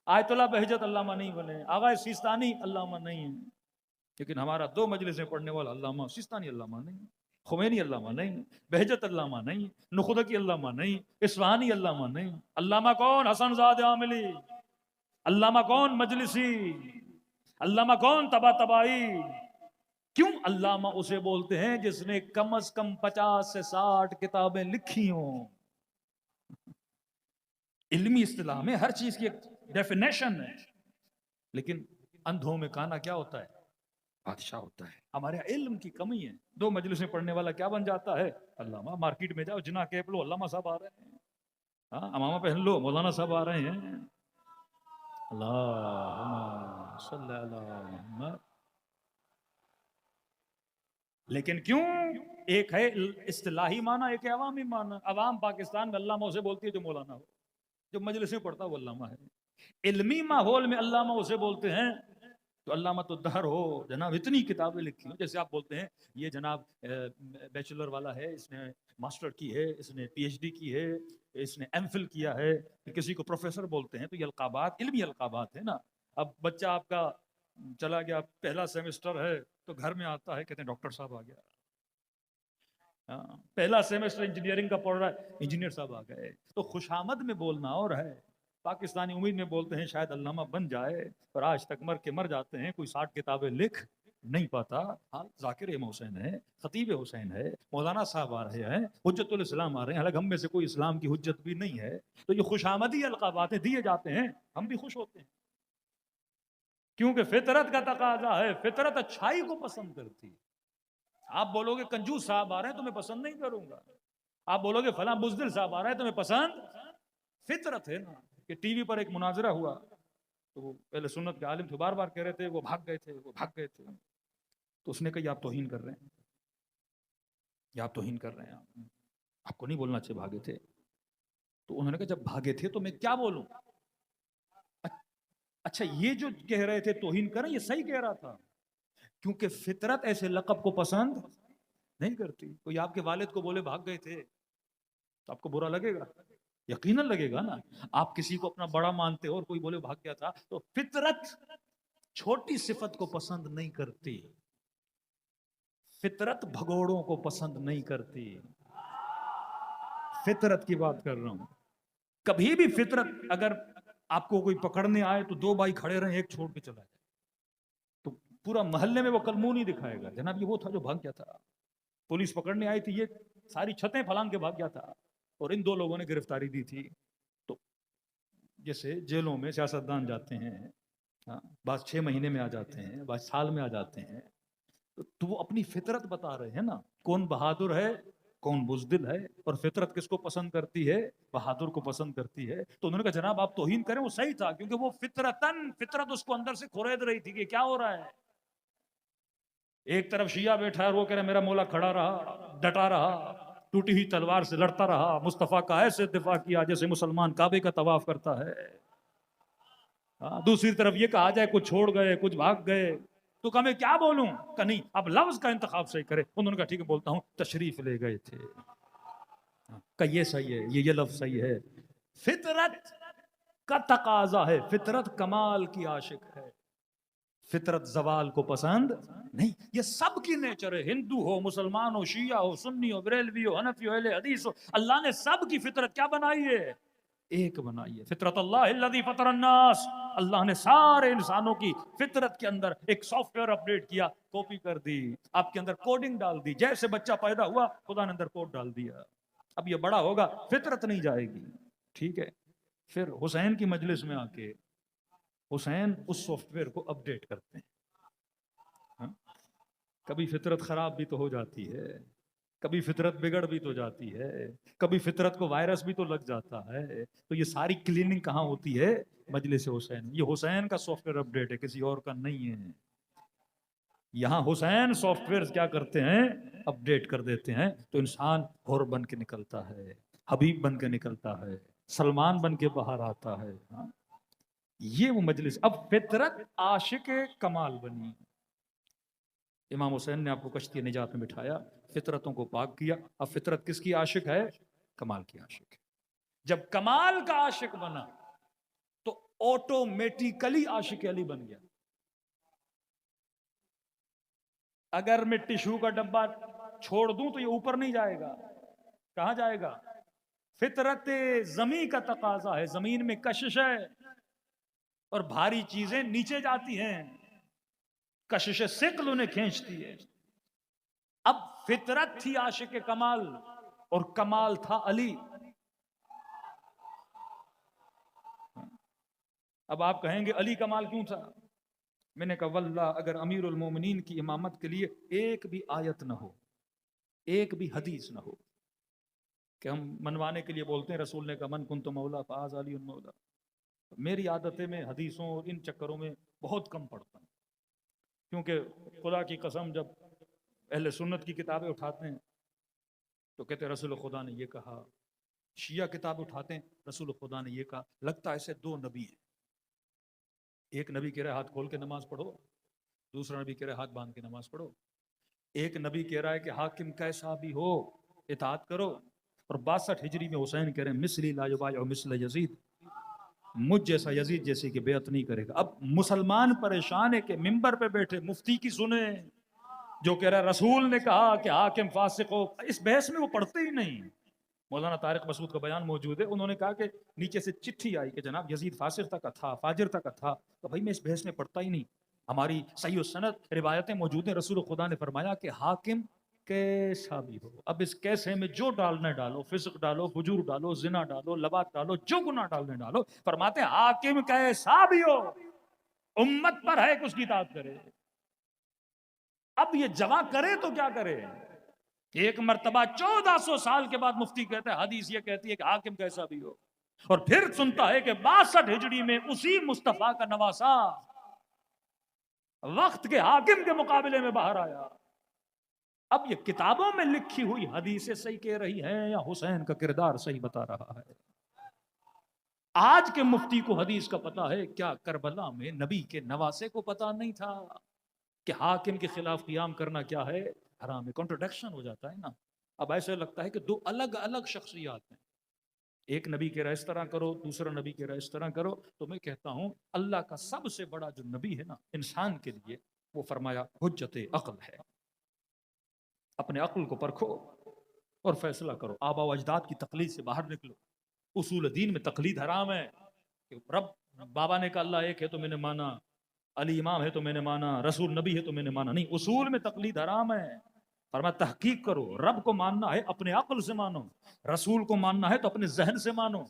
آیت اللہ بہجت علامہ نہیں بنے، آغا سیستانی علامہ نہیں ہے، لیکن ہمارا 2 مجلسیں پڑھنے والا علامہ سیستانی علامہ نہیں، خمینی علامہ نہیں، بہجت علامہ نہیں، نخدکی علامہ نہیں، اصفہانی علامہ نہیں۔ علامہ کون؟ حسن زاد عاملی۔ علامہ کون؟ مجلسی۔ علامہ کون؟ طباطبائی۔ کیوں علامہ اسے بولتے ہیں جس نے کم از کم 50 سے 60 کتابیں لکھی ہوں۔ علمی اصطلاح میں ہر چیز کی ایک ڈیفینیشن ہے، لیکن اندھوں میں کانا کیا ہوتا ہے، بادشاہ ہوتا ہے۔ ہمارے علم کی کمی ہے، 2 مجلسیں پڑھنے والا کیا بن جاتا ہے، علامہ۔ مارکیٹ میں جاؤ، جناح کیپ لو، علامہ صاحب آ رہے ہیں، ہاں، امامہ پہن لو، مولانا صاحب آ رہے ہیں۔ اللہم صلی اللہ محمد۔ لیکن کیوں؟ ایک ہے اصطلاحی معنی، ایک ہے عوامی معنی۔ عوام پاکستان میں علامہ اسے بولتی ہے جو مولانا ہو، جو مجلسیں پڑھتا وہ علامہ ہے۔ علمی ماحول میں علامہ اسے بولتے ہیں تو علامہ تو دہر ہو، جناب اتنی کتابیں لکھی ہوں، جیسے آپ بولتے ہیں یہ جناب بیچلر والا ہے، اس نے ماسٹر کی ہے، اس نے پی ایچ ڈی کی ہے، اس نے ایم فل کیا ہے، کسی کو پروفیسر بولتے ہیں، تو یہ القابات علمی القابات ہے نا۔ اب بچہ آپ کا چلا گیا، پہلا سیمسٹر ہے تو گھر میں آتا ہے، کہتے ہیں ڈاکٹر صاحب آ گیا، پہلا سیمسٹر انجینئرنگ کا پڑھ رہا ہے، انجینئر صاحب آ گئے. تو خوش آمد میں بولنا اور ہے، پاکستانی امید میں بولتے ہیں شاید علامہ بن جائے، پر آج تک مر جاتے ہیں. کوئی 60 کتابیں لکھ نہیں پاتا. ہاں ذاکر امام حسین ہے، خطیب حسین ہے، مولانا صاحب آ رہے ہیں، حجت الاسلام آ رہے ہیں، حالانکہ ہم میں سے کوئی اسلام کی حجت بھی نہیں ہے. تو یہ خوش آمدی القابات دیے جاتے ہیں، ہم بھی خوش ہوتے ہیں، کیونکہ فطرت کا تقاضا ہے. فطرت اچھائی کو پسند کرتی. آپ بولو گے کنجوس صاحب آ رہے ہیں تو میں پسند نہیں کروں گا، آپ بولو گے فلاں بزدل صاحب آ رہے ہیں تو میں پسند. فطرت ہے نا. کہ ٹی وی پر ایک مناظرہ ہوا تو وہ پہلے سنت کے عالم تھے، بار بار کہہ رہے تھے وہ بھاگ گئے تھے، وہ بھاگ گئے تھے. تو اس نے کہا یہ آپ توہین کر رہے ہیں، یہ آپ توہین کر رہے ہیں، آپ کو نہیں بولنا چاہیے بھاگے تھے. تو انہوں نے کہا جب بھاگے تھے تو میں کیا بولوں؟ اچھا یہ جو کہہ رہے تھے توہین کریں، یہ صحیح کہہ رہا تھا، کیونکہ فطرت ایسے لقب کو پسند نہیں کرتی. کوئی آپ کے والد کو بولے بھاگ گئے تھے تو آپ کو برا لگے گا؟ یقیناً لگے گا نا. آپ کسی کو اپنا بڑا مانتے ہو اور کوئی بولے بھاگ گیا تھا. تو فطرت چھوٹی صفت کو پسند نہیں کرتی، فطرت بھگوڑوں کو پسند نہیں کرتی. فطرت کی بات کر رہا ہوں. کبھی بھی فطرت اگر آپ کو کوئی پکڑنے آئے تو 2 بھائی کھڑے رہیں، ایک چھوڑ کے چلا جائے تو پورا محلے میں وہ کل منہ نہیں دکھائے گا جناب یہ وہ تھا جو بھاگ گیا تھا، پولیس پکڑنے آئی تھی، یہ ساری چھتیں پھلانگ کے بھاگ گیا تھا اور ان 2 لوگوں نے گرفتاری دی تھی. تو جیسے جیلوں میں سیاستدان جاتے ہیں، بعض 6 مہینے میں آ جاتے ہیں، بعض سال میں آ جاتے ہیں، تو وہ اپنی فطرت بتا رہے ہیں نا، کون بہادر ہے کون بزدل ہے. اور فطرت کس کو پسند کرتی ہے؟ بہادر کو پسند کرتی ہے. تو انہوں نے کہا جناب آپ توہین کریں، وہ صحیح تھا کیونکہ وہ فطرت اس کو اندر سے کھرید رہی تھی کہ کیا ہو رہا ہے. ایک طرف شیعہ بیٹھا ہے اور وہ کہہ رہا ہے میرا مولا کھڑا رہا، ڈٹا رہا، ٹوٹی ہوئی تلوار سے لڑتا رہا، مصطفیٰ کا ایسے دفاع کیا جیسے مسلمان کعبے کا طواف کرتا ہے. دوسری طرف یہ کہا جائے کچھ چھوڑ گئے کچھ بھاگ گئے تو کہ میں کیا بولوں؟ کہ نہیں اب لفظ کا انتخاب صحیح کرے. انہوں نے کہا ٹھیک ہے بولتا ہوں، تشریف لے گئے تھے. کہ یہ صحیح ہے، یہ لفظ صحیح ہے. فطرت کا تقاضا ہے، فطرت کمال کی عاشق ہے، فطرت زوال کو پسند نہیں. یہ سب کی نیچر ہے، ہندو ہو مسلمان ہو شیعہ ہو سنی ہو بریلوی ہو حنفی ہو اہل حدیث ہو، اللہ نے سب کی فطرت کیا بنائی ہے؟ ایک بنائی ہے. فطرت اللہ الذی فطر الناس، اللہ نے سارے انسانوں کی فطرت کے اندر ایک سافٹ ویئر اپڈیٹ کیا، کاپی کر دی، آپ کے اندر کوڈنگ ڈال دی. جیسے بچہ پیدا ہوا خدا نے اندر کوڈ ڈال دیا، اب یہ بڑا ہوگا فطرت نہیں جائے گی. ٹھیک ہے. پھر حسین کی مجلس میں آ کے حسین اس سافٹ ویئر کو اپڈیٹ کرتے ہیں. کبھی فطرت خراب بھی تو ہو جاتی ہے، کبھی فطرت بگڑ بھی تو جاتی ہے، کبھی فطرت کو وائرس بھی تو لگ جاتا ہے. تو یہ ساری کلیننگ کہاں ہوتی ہے؟ مجلس حسین. یہ حسین کا سافٹ ویئر اپڈیٹ ہے، کسی اور کا نہیں ہے. یہاں حسین سافٹ ویئر کیا کرتے ہیں؟ اپڈیٹ کر دیتے ہیں. تو انسان حر بن کے نکلتا ہے، حبیب بن کے نکلتا ہے، سلمان بن کے باہر آتا ہے. یہ وہ مجلس. اب فطرت عاشق کمال بنی. امام حسین نے آپ کو کشتی نجات میں بٹھایا، فطرتوں کو پاک کیا. اب فطرت کس کی عاشق ہے؟ کمال کی عاشق ہے. جب کمال کا عاشق بنا تو آٹومیٹیکلی عاشق علی بن گیا. اگر میں ٹشو کا ڈبہ چھوڑ دوں تو یہ اوپر نہیں جائے گا، کہاں جائے گا؟ فطرت زمین کا تقاضا ہے، زمین میں کشش ہے اور بھاری چیزیں نیچے جاتی ہیں، کشش ثقل انہیں کھینچتی ہے. اب فطرت تھی عاشق کمال اور کمال تھا علی. اب آپ کہیں گے علی کمال کیوں تھا؟ میں نے کہا واللہ اگر امیر المومنین کی امامت کے لیے ایک بھی آیت نہ ہو، ایک بھی حدیث نہ ہو، کہ ہم منوانے کے لیے بولتے ہیں رسول نے کہا من کنت مولا فاز علی مولا. میری عادت ہے میں حدیثوں اور ان چکروں میں بہت کم پڑھتا ہوں، کیونکہ خدا کی قسم جب اہل سنت کی کتابیں اٹھاتے ہیں تو کہتے ہیں رسول خدا نے یہ کہا. شیعہ کتاب اٹھاتے ہیں رسول خدا نے یہ کہا. لگتا ہے ایسے 2 نبی ہیں، ایک نبی کہہ رہا ہے ہاتھ کھول کے نماز پڑھو، دوسرا نبی کہہ رہا ہے ہاتھ باندھ کے نماز پڑھو. ایک نبی کہہ رہا ہے کہ حاکم کیسا بھی ہو اطاعت کرو، اور 62 ہجری میں حسین کہہ رہے ہیں مثلی لا یبایع مثل یزید، مجھ جیسا یزید جیسی کہ بیعت نہیں کرے گا. اب مسلمان پریشان ہے کہ ممبر پہ بیٹھے مفتی کی سنیں، جو کہہ رہا ہے رسول نے کہا کہ حاکم فاسق ہو، اس بحث میں وہ پڑھتے ہی نہیں. مولانا طارق مسعود کا بیان موجود ہے، انہوں نے کہا کہ نیچے سے چٹھی آئی کہ جناب یزید فاسق تک تھا، فاجر تک تھا، تو بھائی میں اس بحث میں پڑھتا ہی نہیں. ہماری صحیح السند روایتیں موجود ہیں، رسول خدا نے فرمایا کہ حاکم کیسا بھی ہو، اب اس کیسے میں جو ڈالنا ڈالو، فسق ڈالو، فجور ڈالو، زنا ڈالو، لواط ڈالو، جو گناہ ڈالنے ڈالو، فرماتے ہیں حاکم کیسا بھی ہو امت پر ہے کہ اس کی اطاعت کرے. اب یہ جمع کرے تو کیا کرے؟ ایک مرتبہ 1400 سال کے بعد مفتی کہتا ہے حدیث یہ کہتی ہے کہ حاکم کیسا بھی ہو، اور پھر سنتا ہے کہ 62 ہجری میں اسی مصطفیٰ کا نواسا وقت کے حاکم کے مقابلے میں باہر آیا. اب یہ کتابوں میں لکھی ہوئی حدیثیں صحیح کہہ رہی ہیں یا حسین کا کردار صحیح بتا رہا ہے؟ آج کے مفتی کو حدیث کا پتا ہے کیا کربلا میں نبی کے نواسے کو پتا نہیں تھا کہ حاکم کے خلاف قیام کرنا کیا ہے؟ حرام ہے. کنٹروڈکشن ہو جاتا ہے نا. اب ایسے لگتا ہے کہ دو الگ الگ شخصیات ہیں، ایک نبی کہہ رہا ہے اس طرح کرو، دوسرا نبی کہہ رہا ہے اس طرح کرو. تو میں کہتا ہوں اللہ کا سب سے بڑا جو نبی ہے نا انسان کے لیے، وہ فرمایا حجت عقل ہے. اپنے عقل کو پرکھو اور فیصلہ کرو. آبا و اجداد کی تقلید سے باہر نکلو. اصول دین میں تقلید حرام ہے. رب بابا نے کہا اللہ ایک ہے تو میں نے مانا، علی امام ہے تو میں نے مانا، رسول نبی ہے تو میں نے مانا. نہیں، اصول میں تقلید حرام ہے. فرمایا تحقیق کرو. رب کو ماننا ہے اپنے عقل سے مانو، رسول کو ماننا ہے تو اپنے ذہن سے مانو،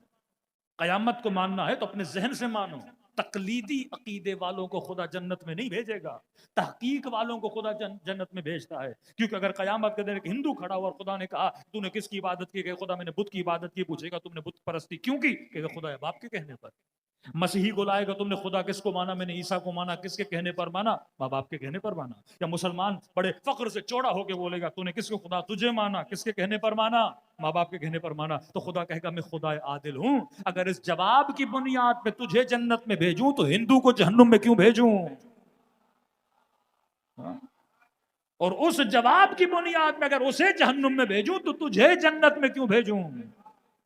قیامت کو ماننا ہے تو اپنے ذہن سے مانو. تقلیدی عقیدے والوں کو خدا جنت میں نہیں بھیجے گا، تحقیق والوں کو خدا جنت میں بھیجتا ہے. کیونکہ اگر قیامت کے دن ایک ہندو کھڑا ہوا اور خدا نے کہا تو نے کس کی عبادت کی؟ کہ خدا میں نے بت کی عبادت کی. پوچھے گا تم نے بت پرستی کیوں کی؟ کہ خدا ہے باپ کے کہنے پر. مسیحی کو لائے گا تم نے خدا کس کو مانا؟ میں نے عیسیٰ کو مانا. کس کے کہنے پر مانا؟ ماں باپ کے کہنے پر مانا. یا مسلمان بڑے فخر سے چوڑا ہو کے بولے گا تو نے کس کو خدا تجھے مانا؟ کس کے کہنے پر مانا؟ ماں باپ کے کہنے پر مانا. تو خدا کہے گا میں خدا عادل ہوں. اگر اس جواب کی بنیاد پہ تجھے جنت میں بھیجوں تو ہندو کو جہنم میں کیوں بھیجوں؟ اور اس جواب کی بنیاد میں اگر اسے جہنم میں بھیجوں تو تجھے جنت میں کیوں بھیجوں؟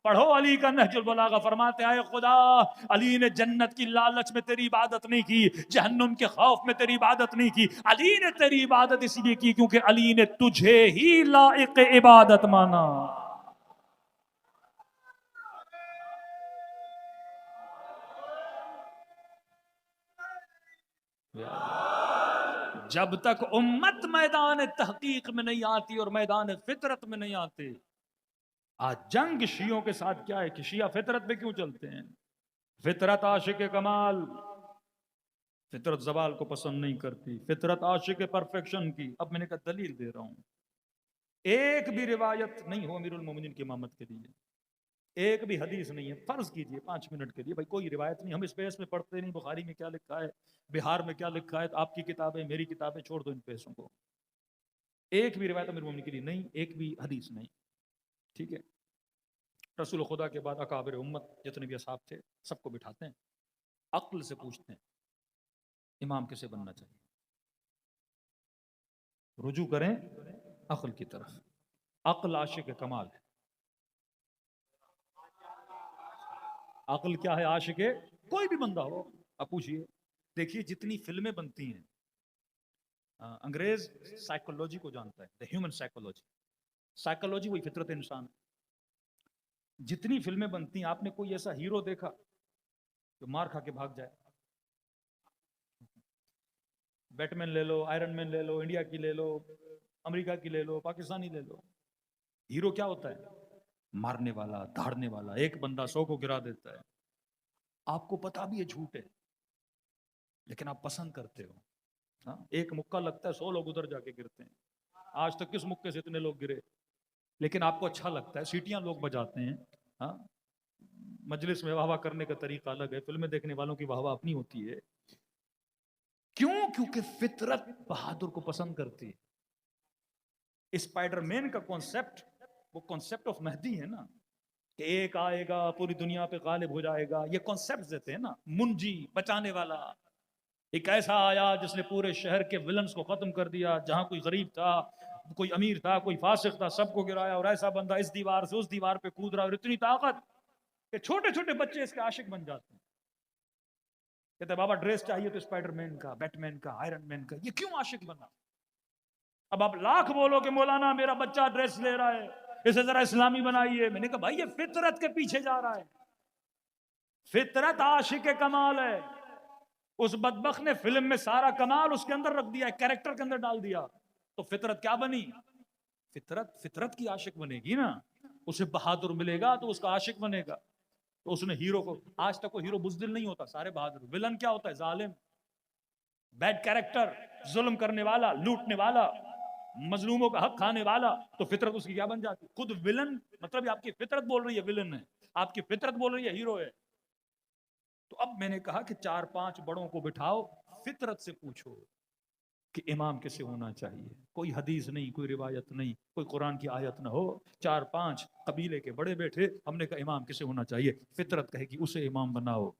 پڑھو علی کا نہج البلاغہ. فرماتے ہیں خدا علی نے جنت کی لالچ میں تیری عبادت نہیں کی، جہنم کے خوف میں تیری عبادت نہیں کی. علی نے تیری عبادت اس لیے کی کیونکہ علی نے تجھے ہی لائق عبادت مانا. جب تک امت میدان تحقیق میں نہیں آتی اور میدان فطرت میں نہیں آتے. آج جنگ شیعوں کے ساتھ کیا ہے کہ شیعہ فطرت پہ کیوں چلتے ہیں؟ فطرت عاشق کمال، فطرت زوال کو پسند نہیں کرتی، فطرت عاشق پرفیکشن کی. اب میں نے کہا دلیل دے رہا ہوں. ایک بھی روایت نہیں ہو امیر المومنین کی امامت کے لیے، ایک بھی حدیث نہیں ہے. فرض کیجئے 5 منٹ کے لیے بھائی کوئی روایت نہیں، ہم اس پیس میں پڑھتے نہیں، بخاری میں کیا لکھا ہے، بہار میں کیا لکھا ہے، آپ کی کتابیں میری کتابیں چھوڑ دو ان پیسوں کو. ایک بھی روایت امیر المومنین کے لیے نہیں، ایک بھی حدیث نہیں. ٹھیک ہے، رسول خدا کے بعد اکابر امت جتنے بھی اصحاب تھے سب کو بٹھاتے ہیں، عقل سے پوچھتے ہیں امام کسے بننا چاہیے. رجوع کریں عقل کی طرف. عقل عاشق کمال ہے. عقل کیا ہے؟ عاشق کوئی بھی بندہ ہو. اب پوچھئے، دیکھیے جتنی فلمیں بنتی ہیں، انگریز سائیکولوجی کو جانتا ہے، دا ہیومن سائیکولوجی. سائیکولوجی وہی فطرت انسان. جتنی فلمیں بنتی ہیں آپ نے کوئی ایسا ہیرو دیکھا جو مار کھا کے بھاگ جائے؟ بیٹ مین لے لو، آئرن مین لے لو، انڈیا کی لے لو، امریکہ کی لے لو، پاکستانی لے لو. ہیرو کیا ہوتا ہے؟ مارنے والا، دھاڑنے والا. ایک بندہ 100 کو گرا دیتا ہے. آپ کو پتا بھی ہے جھوٹ ہے لیکن آپ پسند کرتے ہو. ایک مکہ لگتا ہے 100 لوگ ادھر جا کے گرتے ہیں. آج تک کس مکے سے اتنے لوگ گرے؟ لیکن آپ کو اچھا لگتا ہے، سیٹیاں لوگ بجاتے ہیں. مجلس میں واہ واہ کرنے کا طریقہ الگ ہے، فلمیں دیکھنے والوں کی واہ واہ اپنی ہوتی ہے. کیوں؟ کیونکہ فطرت بہادر کو پسند کرتی ہے. اسپائڈر مین کا کانسیپٹ وہ کانسیپٹ آف مہدی ہے نا، کہ ایک آئے گا پوری دنیا پہ غالب ہو جائے گا. یہ کانسیپٹ دیتے ہیں نا، منجی، بچانے والا. ایک ایسا آیا جس نے پورے شہر کے ولنز کو ختم کر دیا. جہاں کوئی غریب تھا، کوئی امیر تھا، کوئی فاسق تھا، سب کو گرایا. اور ایسا بندہ اس دیوار سے اس دیوار پہ کود رہا، اور اتنی طاقت کہ چھوٹے چھوٹے بچے اس کے عاشق بن جاتے ہیں. کہتے بابا ڈریس چاہیے تو اسپائڈر مین کا، بیٹ مین کا، آئرن مین کا. یہ کیوں عاشق بنا؟ اب آپ لاکھ بولو کہ مولانا میرا بچہ ڈریس لے رہا ہے، اسے ذرا اسلامی بنائیے، میں نے کہا بھائی یہ فطرت کے پیچھے جا رہا ہے، فطرت عاشق کمال ہے. اس بدبخت نے فلم میں سارا کمال اس کے اندر رکھ دیا ہے، کیریکٹر کے اندر ڈال دیا، تو فطرت کیا بنی؟ فطرت کی عاشق بنے گی نا. اسے بہادر ملے گا تو اس کا عاشق بنے گا. تو اس نے ہیرو کو، آج تک کوئی ہیرو بزدل نہیں ہوتا، سارے بہادر. ولن کیا ہوتا ہے؟ ظالم، بیڈ کیریکٹر، ظلم کرنے والا، لوٹنے والا، مظلوموں کا حق کھانے والا. تو فطرت اس کی کیا بن جاتی؟ خود ولن، مطلب آپ کی فطرت بول رہی ہے ولن ہے، آپ کی فطرت بول رہی ہے ہیرو ہے. تو اب میں نے کہا کہ 4-5 بڑوں کو بٹھاؤ، فطرت سے پوچھو کہ امام کیسے ہونا چاہیے. کوئی حدیث نہیں، کوئی روایت نہیں، کوئی قرآن کی آیت نہ ہو. 4-5 قبیلے کے بڑے بیٹھے، ہم نے کہا امام کیسے ہونا چاہیے. فطرت کہے کہ اسے امام بناؤ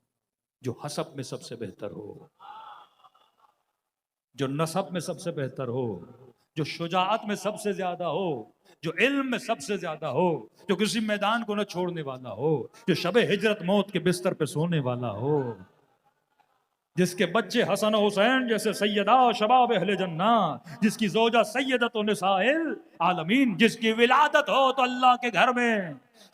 جو حسب میں سب سے بہتر ہو، جو نسب میں سب سے بہتر ہو، جو شجاعت میں سب سے زیادہ ہو، جو علم میں سب سے زیادہ ہو، جو کسی میدان کو نہ چھوڑنے والا ہو، جو شب ہجرت موت کے بستر پہ سونے والا ہو، جس کے بچے حسن و حسین جیسے سیدہ شباب اہل جنہ، جس کی زوجہ سیدت و نساء العالمین، جس کی ولادت ہو تو اللہ کے گھر میں،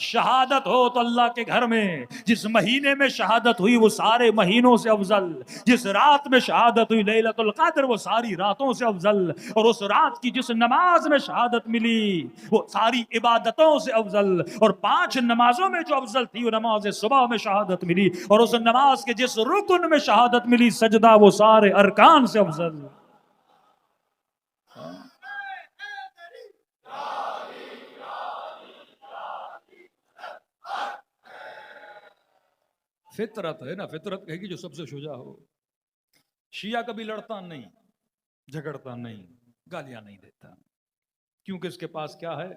شہادت ہو تو اللہ کے گھر میں. جس مہینے میں شہادت ہوئی وہ سارے مہینوں سے افضل، جس رات میں شہادت ہوئی لیلۃ القدر وہ ساری راتوں سے افضل، اور اس رات کی جس نماز میں شہادت ملی وہ ساری عبادتوں سے افضل، اور 5 نمازوں میں جو افضل تھی وہ نماز صبح میں شہادت ملی، اور اس نماز کے جس رکن میں شہادت ملی سجدہ وہ سارے ارکان سے افضل. فطرت ہے نا، فطرت کہے گی جو سب سے شجاع ہو. شیعہ کبھی لڑتا نہیں، جھگڑتا نہیں، گالیاں نہیں دیتا، کیونکہ اس کے پاس کیا ہے؟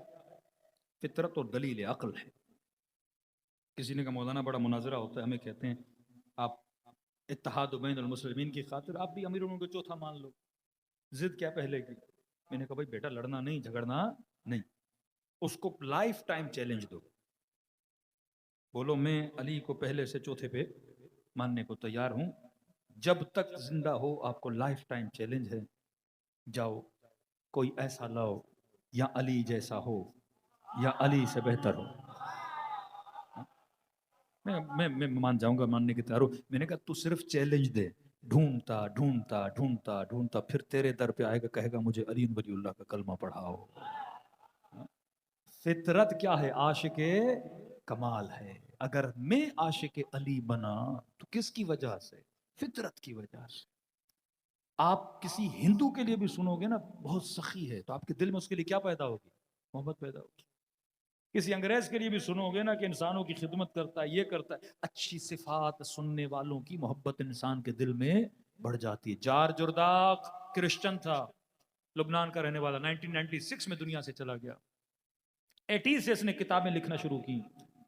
فطرت اور دلیل عقل ہے. کسی نے کہا مولانا بڑا مناظرہ ہوتا ہے، ہمیں کہتے ہیں آپ اتحاد بین المسلمین کی خاطر آپ بھی امیر کو چوتھا مان لو، ضد کیا پہلے کی. میں نے کہا بھائی بیٹا لڑنا نہیں، جھگڑنا نہیں، اس کو لائف ٹائم چیلنج دو. بولو میں علی کو پہلے سے چوتھے پہ ماننے کو تیار ہوں، جب تک زندہ ہو آپ کو لائف ٹائم چیلنج ہے. جاؤ کوئی ایسا لاؤ یا علی جیسا ہو یا علی سے بہتر ہو. میں مان جاؤں گا، ماننے کی تیار ہوں. میں نے کہا تو صرف چیلنج دے، ڈھونڈتا ڈھونڈتا ڈھونڈتا ڈھونڈتا پھر تیرے در پہ آئے گا، کہے گا مجھے علی ولی اللہ کا کلمہ پڑھاؤ. فطرت کیا ہے؟ عاشق کمال ہے. اگر میں عاشق علی بنا تو کس کی وجہ سے؟ فطرت کی وجہ سے. آپ کسی ہندو کے لیے بھی سنو گے نا بہت سخی ہے، تو آپ کے دل میں اس کے لیے کیا پیدا ہوگی؟ محبت پیدا ہوگی. کسی انگریز کے لیے بھی سنو گے نا کہ انسانوں کی خدمت کرتا ہے، یہ کرتا ہے، اچھی صفات سننے والوں کی محبت انسان کے دل میں بڑھ جاتی ہے. جارج جرداق کرسچن تھا، لبنان کا رہنے والا، 1996 میں دنیا سے چلا گیا. 80 سے اس نے کتابیں لکھنا شروع کی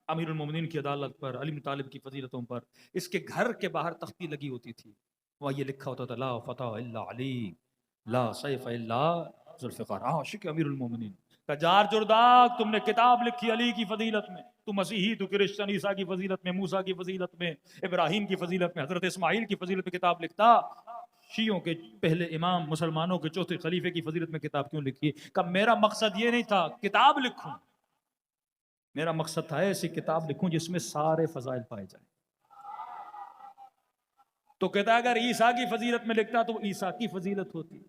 امیر المومنین کی عدالت پر، علی بن طالب کی فضیلتوں پر. اس کے گھر کے باہر تختی لگی ہوتی تھی، وہاں یہ لکھا ہوتا تھا لا فتح الا علی، لا سیف الا ذوالفقار. عاشق امیر المومنین. جار جرداق تم نے کتاب لکھی علی کی فضیلت میں، تو مسیحی، تو کرسچن، عیسیٰ کی فضیلت میں، موسیٰ کی فضیلت میں، ابراہیم کی فضیلت میں، حضرت اسماعیل کی فضیلت میں کتاب لکھتا. شیعوں کے پہلے امام، مسلمانوں کے چوتھے خلیفے کی فضیلت میں کتاب کیوں لکھی؟ کہ میرا مقصد یہ نہیں تھا کتاب لکھوں، میرا مقصد تھا ایسی کتاب لکھوں جس میں سارے فضائل پائے جائیں. تو کہتا اگر عیسیٰ کی فضیلت میں لکھتا تو عیسیٰ کی فضیلت ہوتی،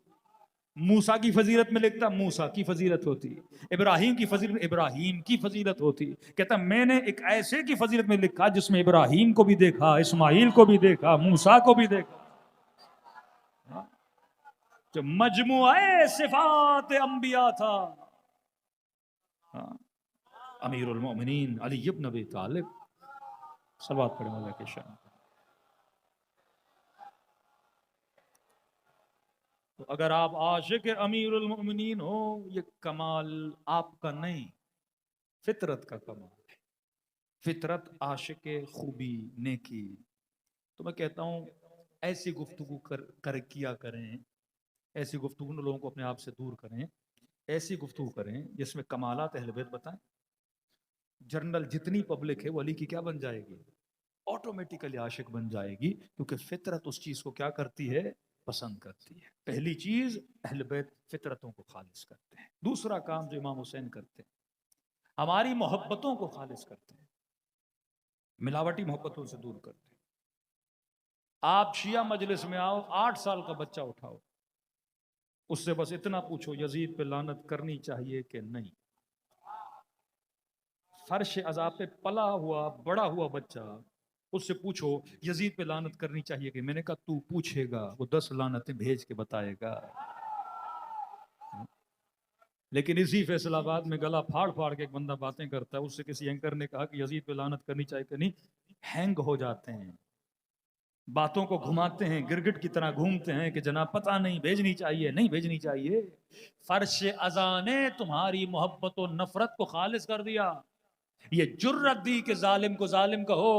موسیٰ کی فضیلت میں لکھتا موسیٰ کی فضیلت ہوتی، ابراہیم کی فضیلت میں ابراہیم کی فضیلت ہوتی. کہتا میں نے ایک ایسے کی فضیلت میں لکھا جس میں ابراہیم کو بھی دیکھا، اسماعیل کو بھی دیکھا، موسیٰ کو بھی دیکھا. جو مجموعہ صفات انبیاء تھا. امیر المومنین علی بن ابی طالب، صلوات پڑھیں اللہ کے شان. تو اگر آپ عاشق امیر المؤمنین ہو، یہ کمال آپ کا نہیں، فطرت کا کمال ہے. فطرت عاشق خوبی، نیکی. تو میں کہتا ہوں ایسی گفتگو کیا کریں، ایسی گفتگو لوگوں کو اپنے آپ سے دور کریں، ایسی گفتگو کریں جس میں کمالات اہل بیت بتائیں. جنرل جتنی پبلک ہے وہ علی کی کیا بن جائے گی؟ آٹومیٹیکلی عاشق بن جائے گی، کیونکہ فطرت اس چیز کو کیا کرتی ہے؟ پسند کرتی ہے۔ پہلی چیز اہل بیت فطرتوں کو خالص کرتے ہیں۔ دوسرا کام جو امام حسین کرتے ہیں، ہماری محبتوں کو خالص کرتے ہیں، ملاوٹی محبتوں سے دور کرتے ہیں۔ آپ شیعہ مجلس میں آؤ، 8 سال کا بچہ اٹھاؤ، اس سے بس اتنا پوچھو یزید پہ لعنت کرنی چاہیے کہ نہیں۔ فرش عذاب پہ پلا ہوا بڑا ہوا بچہ، اس سے پوچھو یزید پہ لعنت کرنی چاہیے کہ، میں نے کہا تو پوچھے گا، وہ 10 لعنتیں بھیج کے بتائے گا۔ لیکن اسی فیصل آباد میں گلا پھاڑ پھاڑ کے ایک بندہ باتیں کرتا ہے، اس سے کسی اینکر نے کہا کہ یزید پہ لعنت کرنی چاہیے کہ نہیں، ہینگ ہو جاتے ہیں، باتوں کو گھماتے ہیں، گرگٹ کی طرح گھومتے ہیں کہ جناب پتہ نہیں بھیجنی چاہیے نہیں بھیجنی چاہیے۔ فرش اذاں نے تمہاری محبت و نفرت کو خالص کر دیا۔ یہ جرت دی کہ ظالم کو ظالم کہو،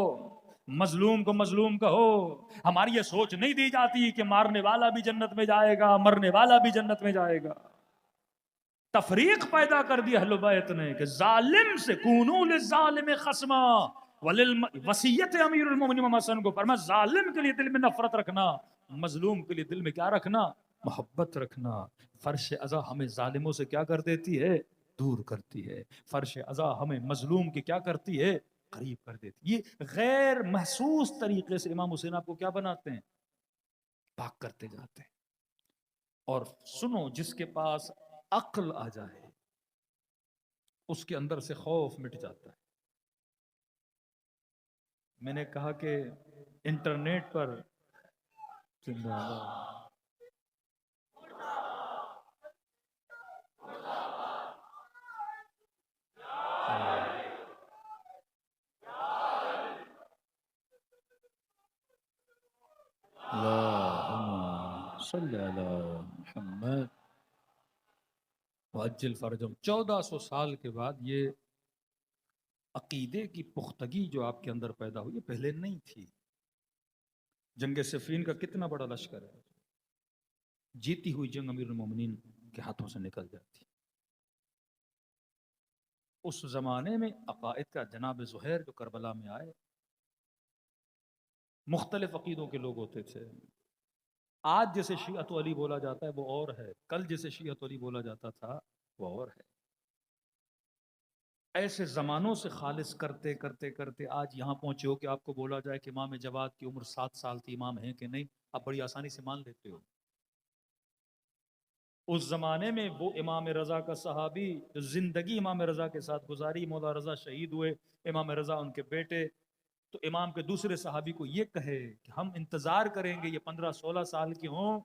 مظلوم کو مظلوم کہو۔ ہماری یہ سوچ نہیں دی جاتی کہ مارنے والا بھی جنت میں جائے گا، مرنے والا بھی جنت میں جائے گا۔ تفریق پیدا کر دی اہل بیت نے کہ ظالم سے کونوا للظالم خصما، وصیت امیر المومنین امام حسن کو فرمایا ظالم کے لیے دل میں نفرت رکھنا، مظلوم کے لیے دل میں کیا رکھنا؟ محبت رکھنا۔ فرش ازا ہمیں ظالموں سے کیا کر دیتی ہے؟ دور کرتی ہے۔ فرش ازا ہمیں مظلوم کی کیا کرتی ہے؟ قریب کر دیتی ہے۔ یہ غیر محسوس طریقے سے امام حسین آپ کو کیا بناتے ہیں؟ پاک کرتے جاتے ہیں۔ اور سنو، جس کے پاس عقل آ جائے اس کے اندر سے خوف مٹ جاتا ہے۔ میں نے کہا کہ انٹرنیٹ پر زندہ باد اللہم صلی علی محمد وعجل فرجہم۔ 1400 سال کے بعد یہ عقیدے کی پختگی جو آپ کے اندر پیدا ہوئی، یہ پہلے نہیں تھی۔ جنگ صفین کا کتنا بڑا لشکر ہے، جیتی ہوئی جنگ امیر المومنین کے ہاتھوں سے نکل جاتی۔ اس زمانے میں عقائد کا جناب زہیر جو کربلا میں آئے، مختلف عقیدوں کے لوگ ہوتے تھے۔ آج جسے شیعت علی بولا جاتا ہے وہ اور ہے، کل جسے شیعت علی بولا جاتا تھا وہ اور ہے۔ ایسے زمانوں سے خالص کرتے کرتے کرتے آج یہاں پہنچے ہو کہ آپ کو بولا جائے کہ امام جواد کی عمر 7 سال تھی، امام ہیں کہ نہیں، آپ بڑی آسانی سے مان لیتے ہو۔ اس زمانے میں وہ امام رضا کا صحابی جو زندگی امام رضا کے ساتھ گزاری، مولا رضا شہید ہوئے، امام رضا ان کے بیٹے، تو امام کے دوسرے صحابی کو یہ کہے کہ ہم انتظار کریں گے یہ 15-16 سال کے ہوں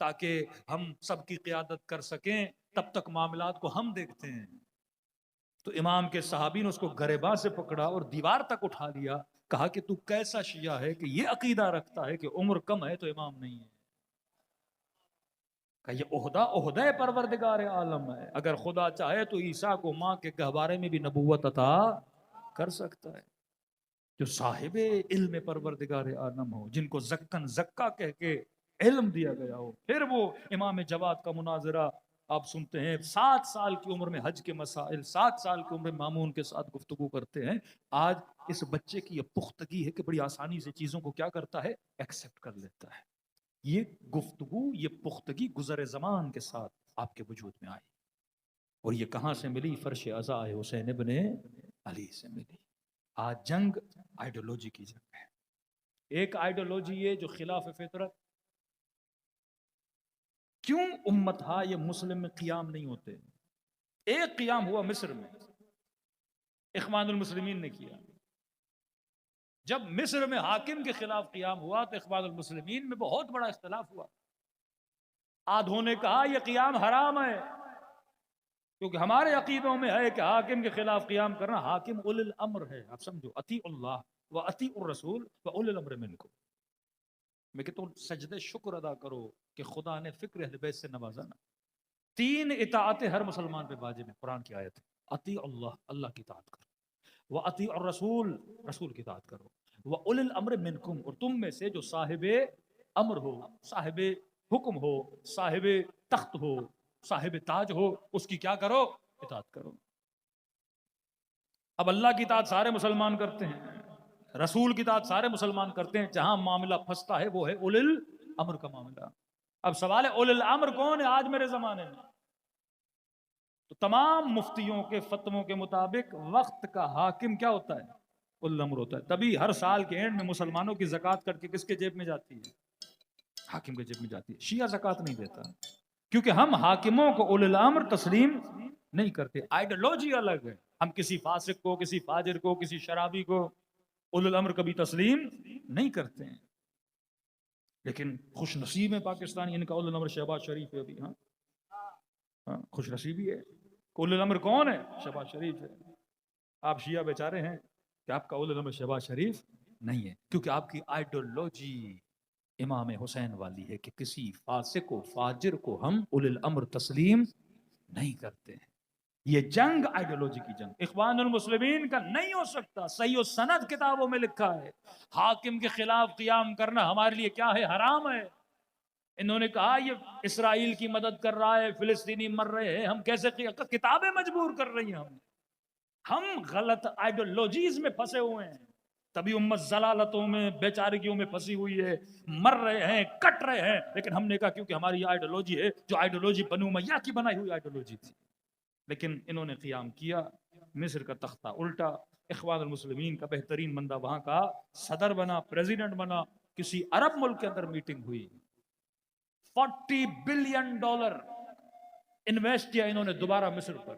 تاکہ ہم سب کی قیادت کر سکیں، تب تک معاملات کو ہم دیکھتے ہیں۔ تو امام کے صحابی نے اس کو گریباں سے پکڑا اور دیوار تک اٹھا لیا، کہا کہ تو کیسا شیعہ ہے کہ یہ عقیدہ رکھتا ہے کہ عمر کم ہے تو امام نہیں ہے؟ کہ یہ عہدہ پروردگار عالم ہے، اگر خدا چاہے تو عیسیٰ کو ماں کے گہوارے میں بھی نبوت عطا کر سکتا ہے۔ جو صاحب علم پروردگار عالم ہو، جن کو زکن زکا کہہ کے علم دیا گیا ہو، پھر وہ امام جواد کا مناظرہ آپ سنتے ہیں، 7 سال کی عمر میں حج کے مسائل، 7 سال کی عمر میں مامون کے ساتھ گفتگو کرتے ہیں۔ آج اس بچے کی یہ پختگی ہے کہ بڑی آسانی سے چیزوں کو کیا کرتا ہے؟ ایکسپٹ کر لیتا ہے۔ یہ گفتگو، یہ پختگی گزر زمان کے ساتھ آپ کے وجود میں آئی، اور یہ کہاں سے ملی؟ فرش عزا حسین ابن علی سے ملی۔ آج جنگ آئیڈیولوجی کی جنگ ہے۔ ایک آئیڈیولوجی یہ جو خلاف فطرت، کیوں امتہا یہ مسلم میں قیام نہیں ہوتے؟ ایک قیام ہوا مصر میں، اخوان المسلمین نے کیا۔ جب مصر میں حاکم کے خلاف قیام ہوا تو اخوان المسلمین میں بہت بڑا اختلاف ہوا۔ آدھوں نے کہا یہ قیام حرام ہے، کیونکہ ہمارے عقیدوں میں ہے کہ حاکم کے خلاف قیام کرنا، حاکم اولی الامر ہے، آپ سمجھو، اطیع اللہ و اطیع الرسول و اولی الامر منکم۔ میں کہ تم سجدہ شکر ادا کرو کہ خدا نے فکر اہل بیت سے نوازا نا۔ 3 اطاعتیں ہر مسلمان پہ واجب ہے، قرآن کی آیت ہے، اطیع اللہ، اللہ کی اطاعت کرو، و اطیع الرسول، رسول کی اطاعت کرو، و اولی الامر منکم، اور تم میں سے جو صاحب امر ہو، صاحب حکم ہو، صاحب تخت ہو، صاحب تاج ہو، اس کی کیا کرو؟ اطاعت کرو۔ اب اللہ کی اطاعت سارے مسلمان کرتے ہیں، رسول کی اطاعت سارے مسلمان کرتے ہیں، جہاں معاملہ پھنستا ہے وہ ہے اولی الامر کا معاملہ۔ اب سوال ہے اولو الامر کون ہے آج میرے زمانے میں؟ تو تمام مفتیوں کے فتووں کے مطابق وقت کا حاکم کیا ہوتا ہے؟ اولو الامر ہوتا ہے. تبھی ہر سال کے اینڈ میں مسلمانوں کی زکوٰۃ کٹ کے کس کے جیب میں جاتی ہے؟ حاکم کے جیب میں جاتی ہے. شیعہ زکوٰۃ نہیں دیتا کیونکہ ہم حاکموں کو اولو الامر تسلیم نہیں کرتے. آئیڈیالوجی الگ ہے. ہم کسی فاسق کو، کسی فاجر کو، کسی شرابی کو اولو الامر کبھی تسلیم نہیں کرتے ہیں. لیکن خوش نصیب ہے پاکستانی، ان کا اولو الامر شہباز شریف ہے. ابھی ہاں خوش نصیبی ہے. اولو الامر کون ہے؟ شہباز شریف ہے. آپ شیعہ بیچارے ہیں کہ آپ کا اولو الامر شہباز شریف نہیں ہے، کیونکہ آپ کی آئیڈیالوجی امام حسین والی ہے کہ کسی فاسق و فاجر کو ہم اولو الامر تسلیم نہیں کرتے ہیں. یہ جنگ آئیڈیالوجی کی جنگ اخوان المسلمین کا نہیں ہو سکتا. صحیح و سند کتابوں میں لکھا ہے حاکم کے خلاف قیام کرنا ہمارے لیے کیا ہے؟ حرام ہے. انہوں نے کہا یہ اسرائیل کی مدد کر رہا ہے، فلسطینی مر رہے ہیں، ہم کیسے کتابیں مجبور کر رہی ہیں. ہم غلط آئیڈیالوجیز میں پھنسے ہوئے ہیں. تبھی امت ضلالتوں میں بیچارگیوں میں پھنسی ہوئی ہے، مر رہے ہیں، کٹ رہے ہیں. لیکن ہم نے کہا کیونکہ ہماری آئیڈیالوجی ہے جو آئیڈیالوجی بنو امیہ کی بنائی ہوئی آئیڈیالوجی تھی. لیکن انہوں نے قیام کیا، مصر کا تختہ الٹا، اخوان المسلمین کا بہترین بندہ وہاں کا صدر بنا، پریزیڈنٹ بنا. کسی عرب ملک کے اندر میٹنگ ہوئی، $40 بلین انویسٹ کیا انہوں نے دوبارہ مصر پر.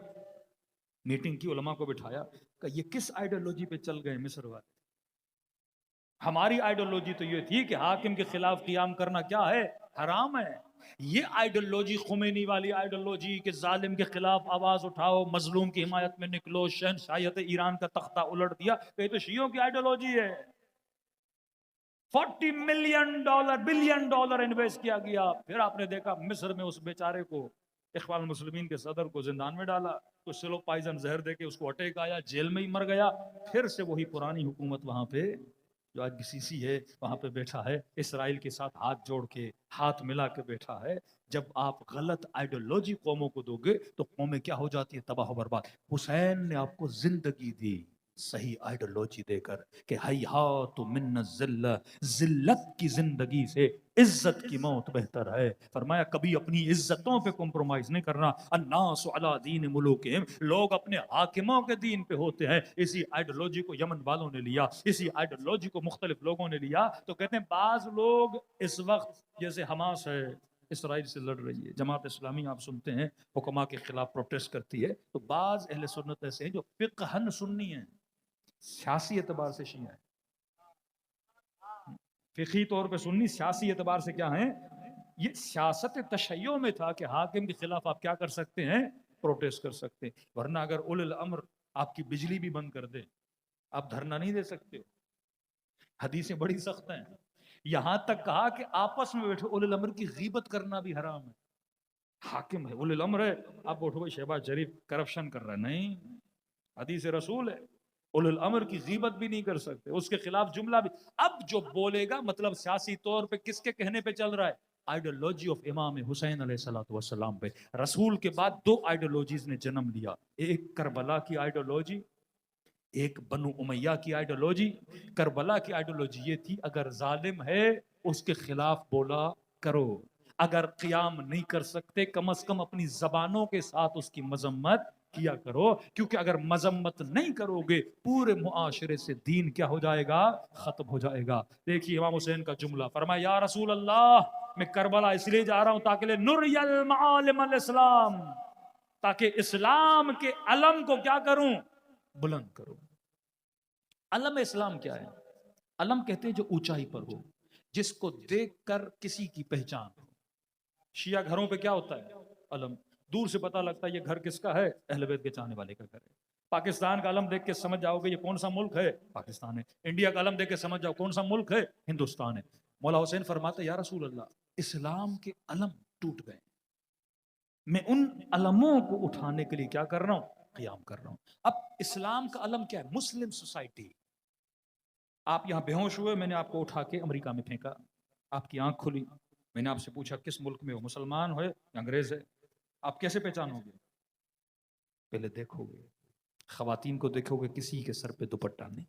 میٹنگ کی، علماء کو بٹھایا کہ یہ کس آئیڈیالوجی پہ چل گئے مصر والے؟ ہماری آئیڈیالوجی تو یہ تھی کہ حاکم کے خلاف قیام کرنا کیا ہے؟ حرام ہے. یہ آئیڈیالوجی خمینی والی آئیڈیالوجی کہ ظالم کے خلاف آواز اٹھاؤ، مظلوم کی حمایت میں نکلو، شہنشاہیت ایران کا تختہ الٹ دیا، کہ یہ تو شیعوں کی آئیڈیالوجی ہے. $40 بلین انویسٹ کیا گیا. پھر آپ نے دیکھا مصر میں اس بیچارے کو، اخوان المسلمین کے صدر کو زندان میں ڈالا، تو سلو پائزن زہر دے کے اس کو اٹیک آیا، جیل میں ہی مر گیا. پھر سے وہی پرانی حکومت وہاں پہ جو آج BCC ہے وہاں پہ بیٹھا ہے، اسرائیل کے ساتھ ہاتھ جوڑ کے، ہاتھ ملا کے بیٹھا ہے. جب آپ غلط آئیڈیالوجی قوموں کو دو گے تو قومیں کیا ہو جاتی ہے؟ تباہ و برباد. حسین نے آپ کو زندگی دی صحیح آئیڈیالوجی دے کر کہ ہیہات من الذلہ، ذلت کی زندگی سے عزت کی موت بہتر ہے. فرمایا کبھی اپنی عزتوں پہ کمپرومائز نہیں کرنا. الناس علی دین ملوکہم، لوگ اپنے حاکموں کے دین پہ ہوتے ہیں. اسی آئیڈیالوجی کو یمن والوں نے لیا، اسی آئیڈیالوجی کو مختلف لوگوں نے لیا. تو کہتے ہیں بعض لوگ اس وقت جیسے حماس ہے اسرائیل سے لڑ رہی ہے، جماعت اسلامی آپ سنتے ہیں حکما کے خلاف پروٹیسٹ کرتی ہے، تو بعض اہل سنت ایسے ہیں جو فقہاً سنی ہیں، سیاسی اعتبار سے شیعہ ہیں. فقہی طور پہ سنی، سیاسی اعتبار سے کیا ہیں؟ یہ سیاست تشیع میں تھا کہ حاکم کے خلاف آپ کیا کر سکتے ہیں؟ پروٹیسٹ کر سکتے ہیں. ورنہ اگر اولو الامر آپ کی بجلی بھی بند کر دے، آپ دھرنا نہیں دے سکتے ہو. حدیثیں بڑی سخت ہیں. یہاں تک کہا کہ آپس میں بیٹھے اولو الامر کی غیبت کرنا بھی حرام ہے. حاکم ہے، اولو الامر ہے، آپ اٹھو بھائی شہباز شریف کرپشن کر رہا ہے، نہیں، حدیث رسول ہے. اولو الامر کی غیبت بھی نہیں کر سکتے، اس کے خلاف جملہ بھی. اب جو بولے گا مطلب سیاسی طور پہ کس کے کہنے پہ چل رہا ہے؟ آئیڈیالوجی آف امام حسین علیہ السلام پہ. رسول کے بعد دو آئیڈیالوجیز نے جنم لیا، ایک کربلا کی آئیڈیالوجی، ایک بنو امیہ کی آئیڈیالوجی. کربلا کی آئیڈیالوجی یہ تھی اگر ظالم ہے اس کے خلاف بولا کرو، اگر قیام نہیں کر سکتے کم از کم اپنی زبانوں کے ساتھ اس کی مذمت کیا کرو، کیونکہ اگر مذمت نہیں کرو گے پورے معاشرے سے دین کیا ہو جائے گا؟ ختم ہو جائے گا. دیکھیے امام حسین کا جملہ، فرمایا یا رسول اللہ میں کربلا اس لیے جا رہا ہوں تاکہ نری المعالم الاسلام، تاکہ اسلام کے علم کو کیا کروں؟ بلند کروں. علم اسلام کیا ہے؟ علم کہتے ہیں جو اونچائی پر ہو، جس کو دیکھ کر کسی کی پہچان ہو. شیعہ گھروں پہ کیا ہوتا ہے؟ علم. دور سے پتہ لگتا ہے یہ گھر کس کا ہے؟ اہل بیت کے چاہنے والے کا گھر ہے. پاکستان کا علم دیکھ کے سمجھ جاؤ گے یہ کون سا ملک ہے؟ پاکستان ہے. انڈیا کا علم دیکھ کے سمجھ جاؤ کون سا ملک ہے؟ ہندوستان ہے. مولا حسین فرماتے یا رسول اللہ اسلام کے علم ٹوٹ گئے، میں ان علموں کو اٹھانے کے لیے کیا کر رہا ہوں؟ قیام کر رہا ہوں. اب اسلام کا علم کیا ہے؟ Muslim society. آپ یہاں بے ہوش ہوئے، میں نے آپ کو اٹھا کے امریکہ میں پھینکا، آپ کی آنکھ کھلی، میں نے آپ سے پوچھا کس ملک میں ہو، مسلمان ہو یا انگریز ہے؟ آپ کیسے پہچانو گے؟ پہلے دیکھو گے، خواتین کو دیکھو گے کسی کے سر پہ دوپٹہ نہیں،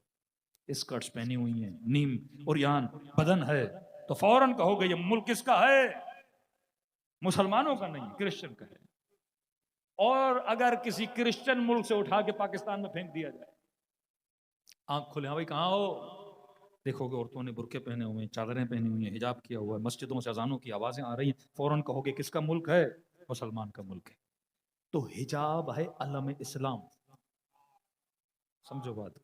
اسکرٹس پہنی ہوئی ہیں، نیم عریان بدن ہے، تو فوراً کہو گے یہ ملک کس کا ہے؟ مسلمانوں کا نہیں، کرسچن کا ہے. اور اگر کسی کرسچن ملک سے اٹھا کے پاکستان میں پھینک دیا جائے، آنکھ کھولے، ہاں بھائی کہاں ہو؟ دیکھو گے عورتوں نے برقعے پہنے ہوئے ہیں، چادریں پہنی ہوئی ہیں، حجاب کیا ہوا ہے، مسجدوں سے اذانوں کی آوازیں آ رہی ہیں، فوراً کہو گے کس کا ملک ہے؟ مسلمان کا ملک ہے. تو حجاب ہے علم اسلام. سمجھو بات.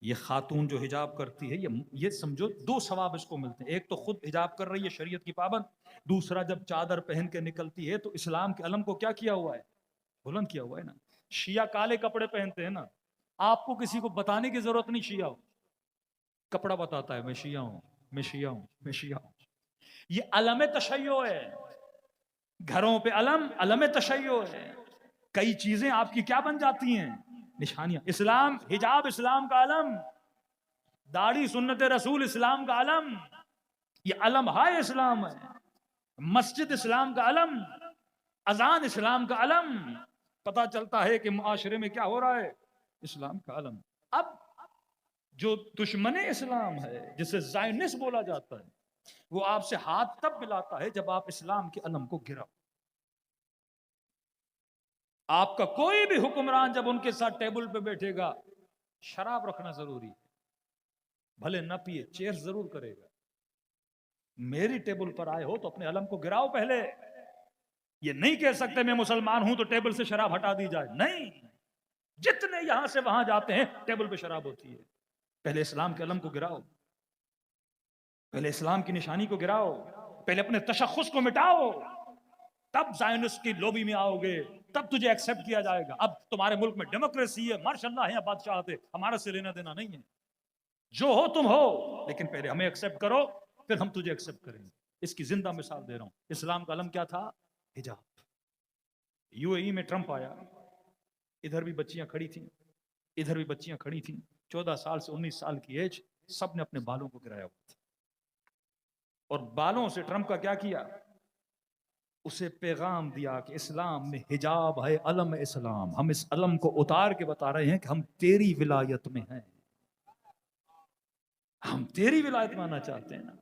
یہ خاتون جو حجاب کرتی ہے، یہ سمجھو دو ثواب اس کو ملتے ہیں. ایک تو خود حجاب کر رہی ہے شریعت کی پابند، دوسرا جب چادر پہن کے نکلتی ہے تو اسلام کے علم کو کیا کیا ہوا ہے؟ بلند کیا ہوا ہے نا. شیعہ کالے کپڑے پہنتے ہیں نا، آپ کو کسی کو بتانے کی ضرورت نہیں شیعہ ہو، کپڑا بتاتا ہے میں شیعہ ہوں، میں شیعہ ہوں، میں شیعہ ہوں. یہ علم تشیع ہے. گھروں پہ علم تشیع ہے. کئی چیزیں آپ کی کیا بن جاتی ہیں؟ نشانیاں. اسلام، حجاب اسلام کا علم، داڑھی سنت رسول اسلام کا علم. یہ علم ہے، اسلام ہے. مسجد اسلام کا علم، اذان اسلام کا علم. پتہ چلتا ہے کہ معاشرے میں کیا ہو رہا ہے؟ اسلام کا علم. اب جو دشمن اسلام ہے، جسے زائنس بولا جاتا ہے، وہ آپ سے ہاتھ تب ملاتا ہے جب آپ اسلام کے علم کو گراؤ. آپ کا کوئی بھی حکمران جب ان کے ساتھ ٹیبل پہ بیٹھے گا، شراب رکھنا ضروری ہے. بھلے نہ پیے، چیئر ضرور کرے گا. میری ٹیبل پر آئے ہو تو اپنے علم کو گراؤ پہلے. یہ نہیں کہہ سکتے میں مسلمان ہوں تو ٹیبل سے شراب ہٹا دی جائے. نہیں، جتنے یہاں سے وہاں جاتے ہیں ٹیبل پہ شراب ہوتی ہے. پہلے اسلام کے علم کو گراؤ، پہلے اسلام کی نشانی کو گراؤ، پہلے اپنے تشخص کو مٹاؤ، تب زائنس کی لوبی میں آؤ گے، تب تجھے ایکسپٹ کیا جائے گا. اب تمہارے ملک میں ڈیموکریسی ہے، ماشاءاللہ ہے، بادشاہت ہے، ہمارا سے لینا دینا نہیں ہے. جو ہو تم ہو، لیکن پہلے ہمیں ایکسپٹ کرو، پھر ہم تجھے ایکسپٹ کریں گے. اس کی زندہ مثال دے رہا ہوں. اسلام کا علم کیا تھا؟ حجاب. یو اے ای میں ٹرمپ آیا، ادھر بھی بچیاں کھڑی تھیں، ادھر بھی بچیاں کھڑی تھیں، 14 سال سے 19 سال کی ایج، سب نے اپنے بالوں کو گرایا ہوا تھا. اور بالوں سے ٹرمپ کا کیا کیا؟ اسے پیغام دیا کہ اسلام میں حجاب ہے علم اسلام. ہم اس علم کو اتار کے بتا رہے ہیں کہ ہم تیری ولایت میں ہیں، ہم تیری ولایت میں آنا چاہتے ہیں نا.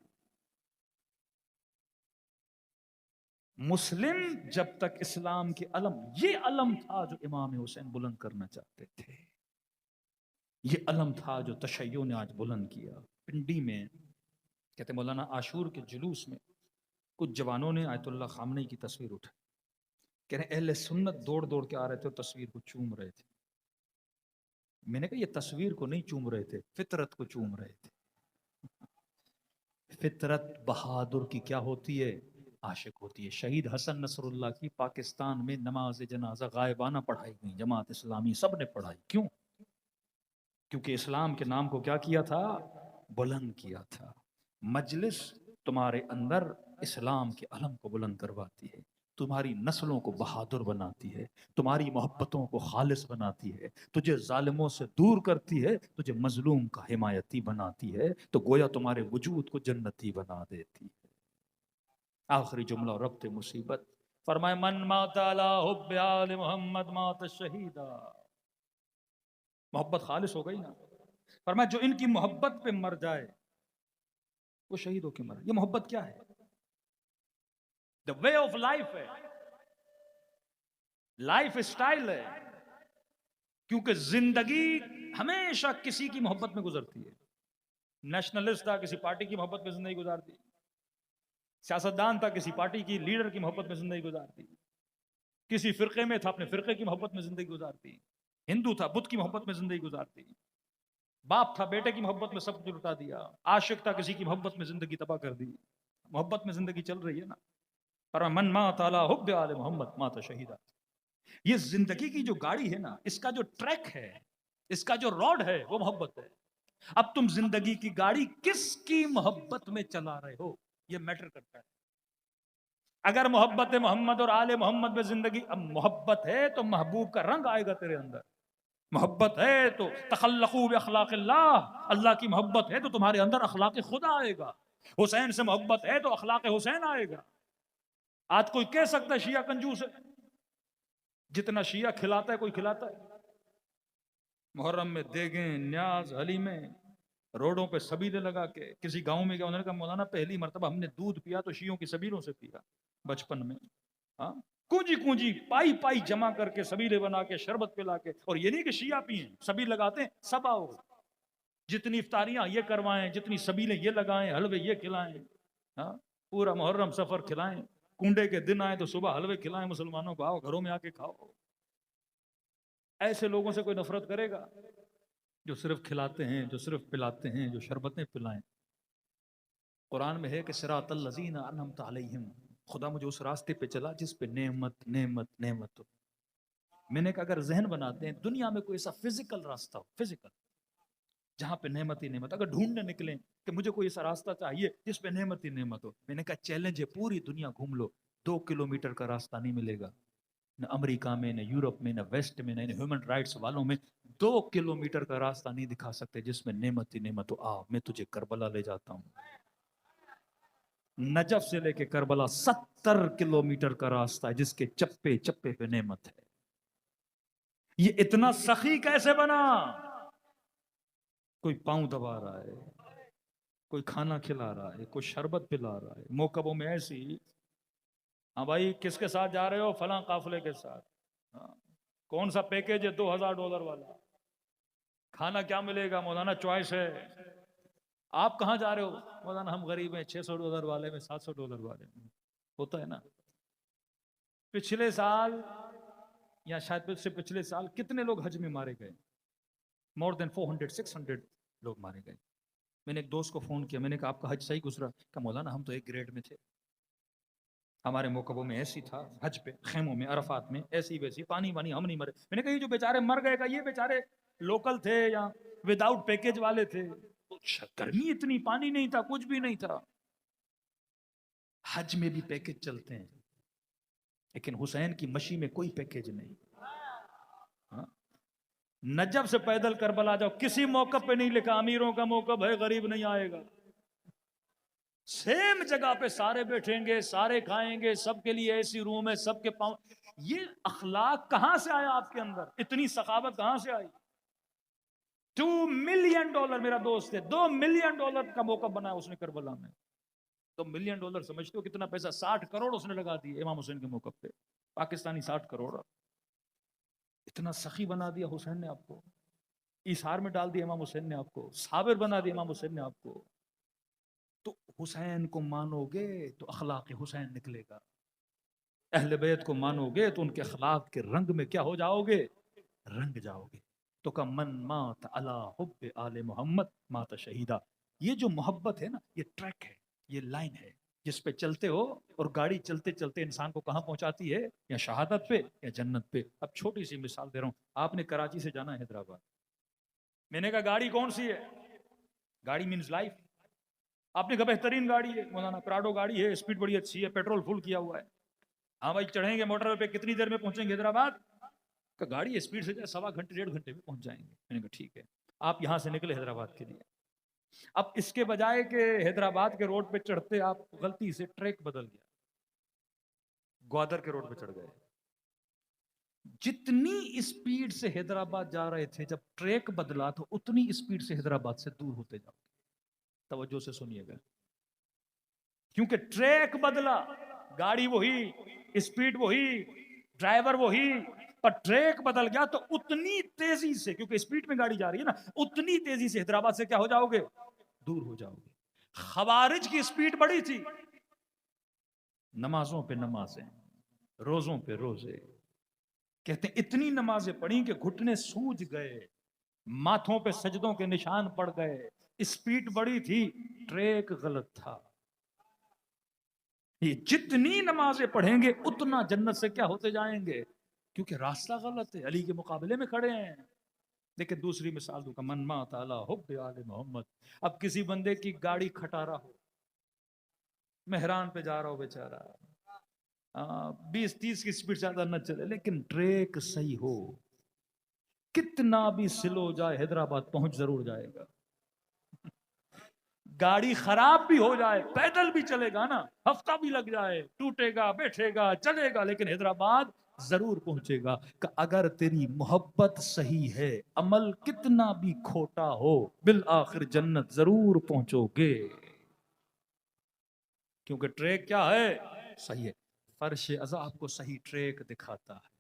مسلم جب تک اسلام کے علم، یہ علم تھا جو امام حسین بلند کرنا چاہتے تھے، یہ علم تھا جو تشیع نے آج بلند کیا. پنڈی میں کہتے مولانا عاشور کے جلوس میں کچھ جوانوں نے آیت اللہ خامنئی کی تصویر اٹھائی. کہہ رہے اہل سنت دوڑ دوڑ کے آ رہے تھے اور تصویر کو چوم رہے تھے. میں نے کہا یہ تصویر کو نہیں چوم رہے تھے، فطرت کو چوم رہے تھے. فطرت بہادر کی کیا ہوتی ہے؟ عاشق ہوتی ہے. شہید حسن نصر اللہ کی پاکستان میں نماز جنازہ غائبانہ پڑھائی گئی، جماعت اسلامی سب نے پڑھائی. کیوں؟ کیونکہ اسلام کے نام کو کیا کیا تھا؟ بلند کیا تھا. مجلس تمہارے اندر اسلام کے علم کو بلند کرواتی ہے، تمہاری نسلوں کو بہادر بناتی ہے، تمہاری محبتوں کو خالص بناتی ہے، تجھے ظالموں سے دور کرتی ہے، تجھے مظلوم کا حمایتی بناتی ہے، تو گویا تمہارے وجود کو جنتی بنا دیتی ہے. آخری جملہ اور ربط مصیبت، فرمائے من مات علی حب آل محمد مات شہیدا. محبت خالص ہو گئی نا. فرمایا جو ان کی محبت پہ مر جائے وہ شہید ہو کے مر. یہ محبت کیا ہے؟ دا وے آف لائف ہے، لائف اسٹائل ہے. کیونکہ زندگی ہمیشہ کسی کی محبت میں گزرتی ہے. نیشنلسٹ تھا، کسی پارٹی کی محبت میں زندگی گزارتی. سیاستدان تھا، کسی پارٹی کی لیڈر کی محبت میں زندگی گزارتی. کسی فرقے میں تھا، اپنے فرقے کی محبت میں زندگی گزارتی. ہندو تھا، بدھ کی محبت میں زندگی گزارتی. باپ تھا، بیٹے کی محبت میں سب کچھ لٹا دیا. عاشق تھا، کسی کی محبت میں زندگی تباہ کر دی. محبت میں زندگی چل رہی ہے نا. پر من مات علی حب آل محمد مات شہیدا. یہ زندگی کی جو گاڑی ہے نا، اس کا جو ٹریک ہے، اس کا جو روڈ ہے، وہ محبت ہے. اب تم زندگی کی گاڑی کس کی محبت میں چلا رہے ہو، یہ میٹر کرتا ہے. اگر محبت محمد اور آل محمد میں زندگی، اب محبت ہے تو محبوب کا رنگ آئے گا تیرے اندر. محبت ہے تو تخلقوا باخلاق اللہ، اللہ کی محبت ہے تو تمہارے اندر اخلاق خدا آئے گا. حسین سے محبت ہے تو اخلاق حسین آئے گا. آج کوئی کہہ سکتا ہے شیعہ کنجوس ہے؟ جتنا شیعہ کھلاتا ہے کوئی کھلاتا ہے؟ محرم میں دیگیں، نیاز، حلیمیں، روڈوں پہ سبیلے لگا کے کسی گاؤں میں گیا، انہوں نے کہا مولانا پہلی مرتبہ ہم نے دودھ پیا تو شیعوں کی سبیلوں سے پیا بچپن میں. ہاں کونجی کونجی پائی پائی جمع کر کے سبیلے بنا کے شربت پلا کے، اور یہ نہیں کہ شیعہ پیئیں، سبیل لگاتے ہیں سب آؤ، جتنی افطاریاں یہ کروائیں، جتنی سبیلیں یہ لگائیں، حلوے یہ کھلائیں، ہاں پورا محرم سفر کھلائیں، کنڈے کے دن آئے تو صبح حلوے کھلائیں مسلمانوں کو، آؤ گھروں میں آ کے کھاؤ. ایسے لوگوں سے کوئی نفرت کرے گا جو صرف کھلاتے ہیں، جو صرف پلاتے ہیں، جو شربتیں پلائیں؟ قرآن میں ہے کہ صراط الذین انعمت علیہم، خدا مجھے اس راستے پہ چلا جس پہ نعمت نعمت نعمت ہو. میں نے کہا اگر ذہن بناتے ہیں دنیا میں کوئی ایسا فزیکل راستہ ہو، فزیکل جہاں پہ نعمت ہی نعمت، اگر ڈھونڈنے نکلیں کہ مجھے کوئی ایسا راستہ چاہیے جس پہ نعمت ہی نعمت ہو، میں نے کہا چیلنج ہے، پوری دنیا گھوم لو، 2 کلومیٹر کا راستہ نہیں ملے گا، نہ امریکہ میں، نہ یورپ میں، نہ ویسٹ میں، نہ ہیومن رائٹس والوں میں 2 کلومیٹر کا راستہ نہیں دکھا سکتے جس میں نعمت ہی نعمت ہو. میں تجھے کربلا لے جاتا ہوں. نجف سے لے کے کربلا 70 کلومیٹر کا راستہ ہے جس کے چپے چپے پہ نعمت ہے. یہ اتنا سخی کیسے بنا؟ کوئی پاؤں دبا رہا ہے، کوئی کھانا کھلا رہا ہے، کوئی شربت پلا رہا ہے. موقعوں میں ایسی، ہاں بھائی کس کے ساتھ جا رہے ہو؟ فلاں قافلے کے ساتھ. کون سا پیکیج ہے؟ $2000 والا. کھانا کیا ملے گا؟ مولانا چوائس ہے. آپ کہاں جا رہے ہو؟ مولانا ہم غریب ہیں، $600 والے میں، $700 والے میں. ہوتا ہے نا. پچھلے سال یا شاید سے پچھلے سال کتنے لوگ حج میں مارے گئے؟ more than 400 600 لوگ مارے گئے. میں نے ایک دوست کو فون کیا، میں نے کہا آپ کا حج صحیح گزرا؟ کہ مولانا ہم تو ایک گریڈ میں تھے، ہمارے موقعوں میں ایسی تھا، حج پہ خیموں میں عرفات میں ایسی ویسی، پانی وانی ہم نہیں مرے. میں نے کہا یہ جو بیچارے مر گئے گا یہ بیچارے لوکل تھے یا وداؤٹ پیکیج والے تھے؟ گرمی اتنی، پانی نہیں تھا، کچھ بھی نہیں تھا. حج میں بھی پیکیج چلتے ہیں لیکن حسین کی مشی میں کوئی پیکیج نہیں. نجف سے پیدل کربلا جاؤ، کسی موقع پہ نہیں لکھا امیروں کا موقع ہے غریب نہیں آئے گا. سیم جگہ پہ سارے بیٹھیں گے، سارے کھائیں گے، سب کے لیے ایسی روم ہے، سب کے پاؤں. یہ اخلاق کہاں سے آیا آپ کے اندر؟ اتنی سخاوت کہاں سے آئی؟ $2 ملین، میرا دوست ہے، $2 ملین کا موقع بنا اس نے کربلا میں. $2 ملین سمجھتے ہو کتنا پیسہ؟ 60 کروڑ اس نے لگا دی امام حسین کے موقع پہ، پاکستانی 60 کروڑ. اتنا سخی بنا دیا حسین نے آپ کو، ایثار میں ڈال دیا امام حسین نے آپ کو، صابر بنا دیا امام حسین نے آپ کو. تو حسین کو مانو گے تو اخلاق حسین نکلے گا. اہل بیت کو مانو گے تو ان کے اخلاق کے رنگ میں کیا ہو جاؤ گے؟ رنگ جاؤ گے. تو کہ من مات علی حب آل محمد مات شہیدہ. یہ جو محبت ہے نا، یہ ٹریک ہے، یہ لائن ہے جس پہ چلتے ہو، اور گاڑی چلتے چلتے انسان کو کہاں پہنچاتی ہے؟ یا شہادت پہ یا جنت پہ. اب چھوٹی سی مثال دے رہا ہوں. آپ نے کراچی سے جانا ہے حیدرآباد، میں نے کہا گاڑی کون سی ہے؟ گاڑی مینز لائف. آپ نے کہا بہترین گاڑی ہے مولانا، پراڈو گاڑی ہے، اسپیڈ بڑی اچھی ہے، پیٹرول فل کیا ہوا ہے. ہاں بھائی چڑھیں گے موٹر پہ، کتنی دیر میں پہنچیں گے حیدرآباد؟ کہ گاڑی اسپیڈ سے 1.25 1.5 گھنٹے میں پہنچ جائیں گے. میں نے کہا ٹھیک ہے. آپ یہاں سے نکلے حیدرآباد کے لیے. اب اس کے بجائے کہ حیدرآباد کے روڈ پہ چڑھتے، آپ غلطی سے ٹریک بدل گیا، گوادر کے روڈ پہ چڑھ گئے. جتنی اسپیڈ سے حیدرآباد جا رہے تھے، جب ٹریک بدلا تو اتنی اسپیڈ سے حیدرآباد سے دور ہوتے جاؤ. توجہ سے سنیے گا، کیونکہ ٹریک بدلا، گاڑی وہی، اسپیڈ وہی، ڈرائیور وہی، پر ٹریک بدل گیا تو اتنی تیزی سے، کیونکہ اسپیڈ میں گاڑی جا رہی ہے نا، اتنی تیزی سے حیدرآباد سے کیا ہو جاؤ گے؟ دور ہو جاؤ گے. خوارج کی اسپیڈ بڑی تھی، نمازوں پہ نمازیں، روزوں پہ روزے. کہتے ہیں اتنی نمازیں پڑھی کہ گھٹنے سوج گئے، ماتھوں پہ سجدوں کے نشان پڑ گئے. اسپیڈ بڑی تھی، ٹریک غلط تھا. یہ جتنی نمازیں پڑھیں گے اتنا جنت سے کیا ہوتے جائیں گے؟ کیونکہ راستہ غلط ہے، علی کے مقابلے میں کھڑے ہیں. لیکن دوسری مثال دوں، من مات علی حب آل محمد. اب کسی بندے کی گاڑی کھٹارا ہو، مہران پہ جا رہا ہو بیچارہ، 20 30 کی سپیڈ زیادہ نہ چلے، لیکن ٹریک صحیح ہو، کتنا بھی سلو جائے حیدرآباد پہنچ ضرور جائے گا. گاڑی خراب بھی ہو جائے، پیدل بھی چلے گا نا، ہفتہ بھی لگ جائے، ٹوٹے گا، بیٹھے گا، چلے گا، لیکن حیدرآباد ضرور پہنچے گا کہ اگر تیری محبت صحیح ہے عمل کتنا بھی کھوٹا ہو بالآخر جنت ضرور پہنچو گے، کیونکہ ٹریک کیا ہے؟ صحیح ہے۔ فرش ازا آپ کو صحیح ٹریک دکھاتا ہے،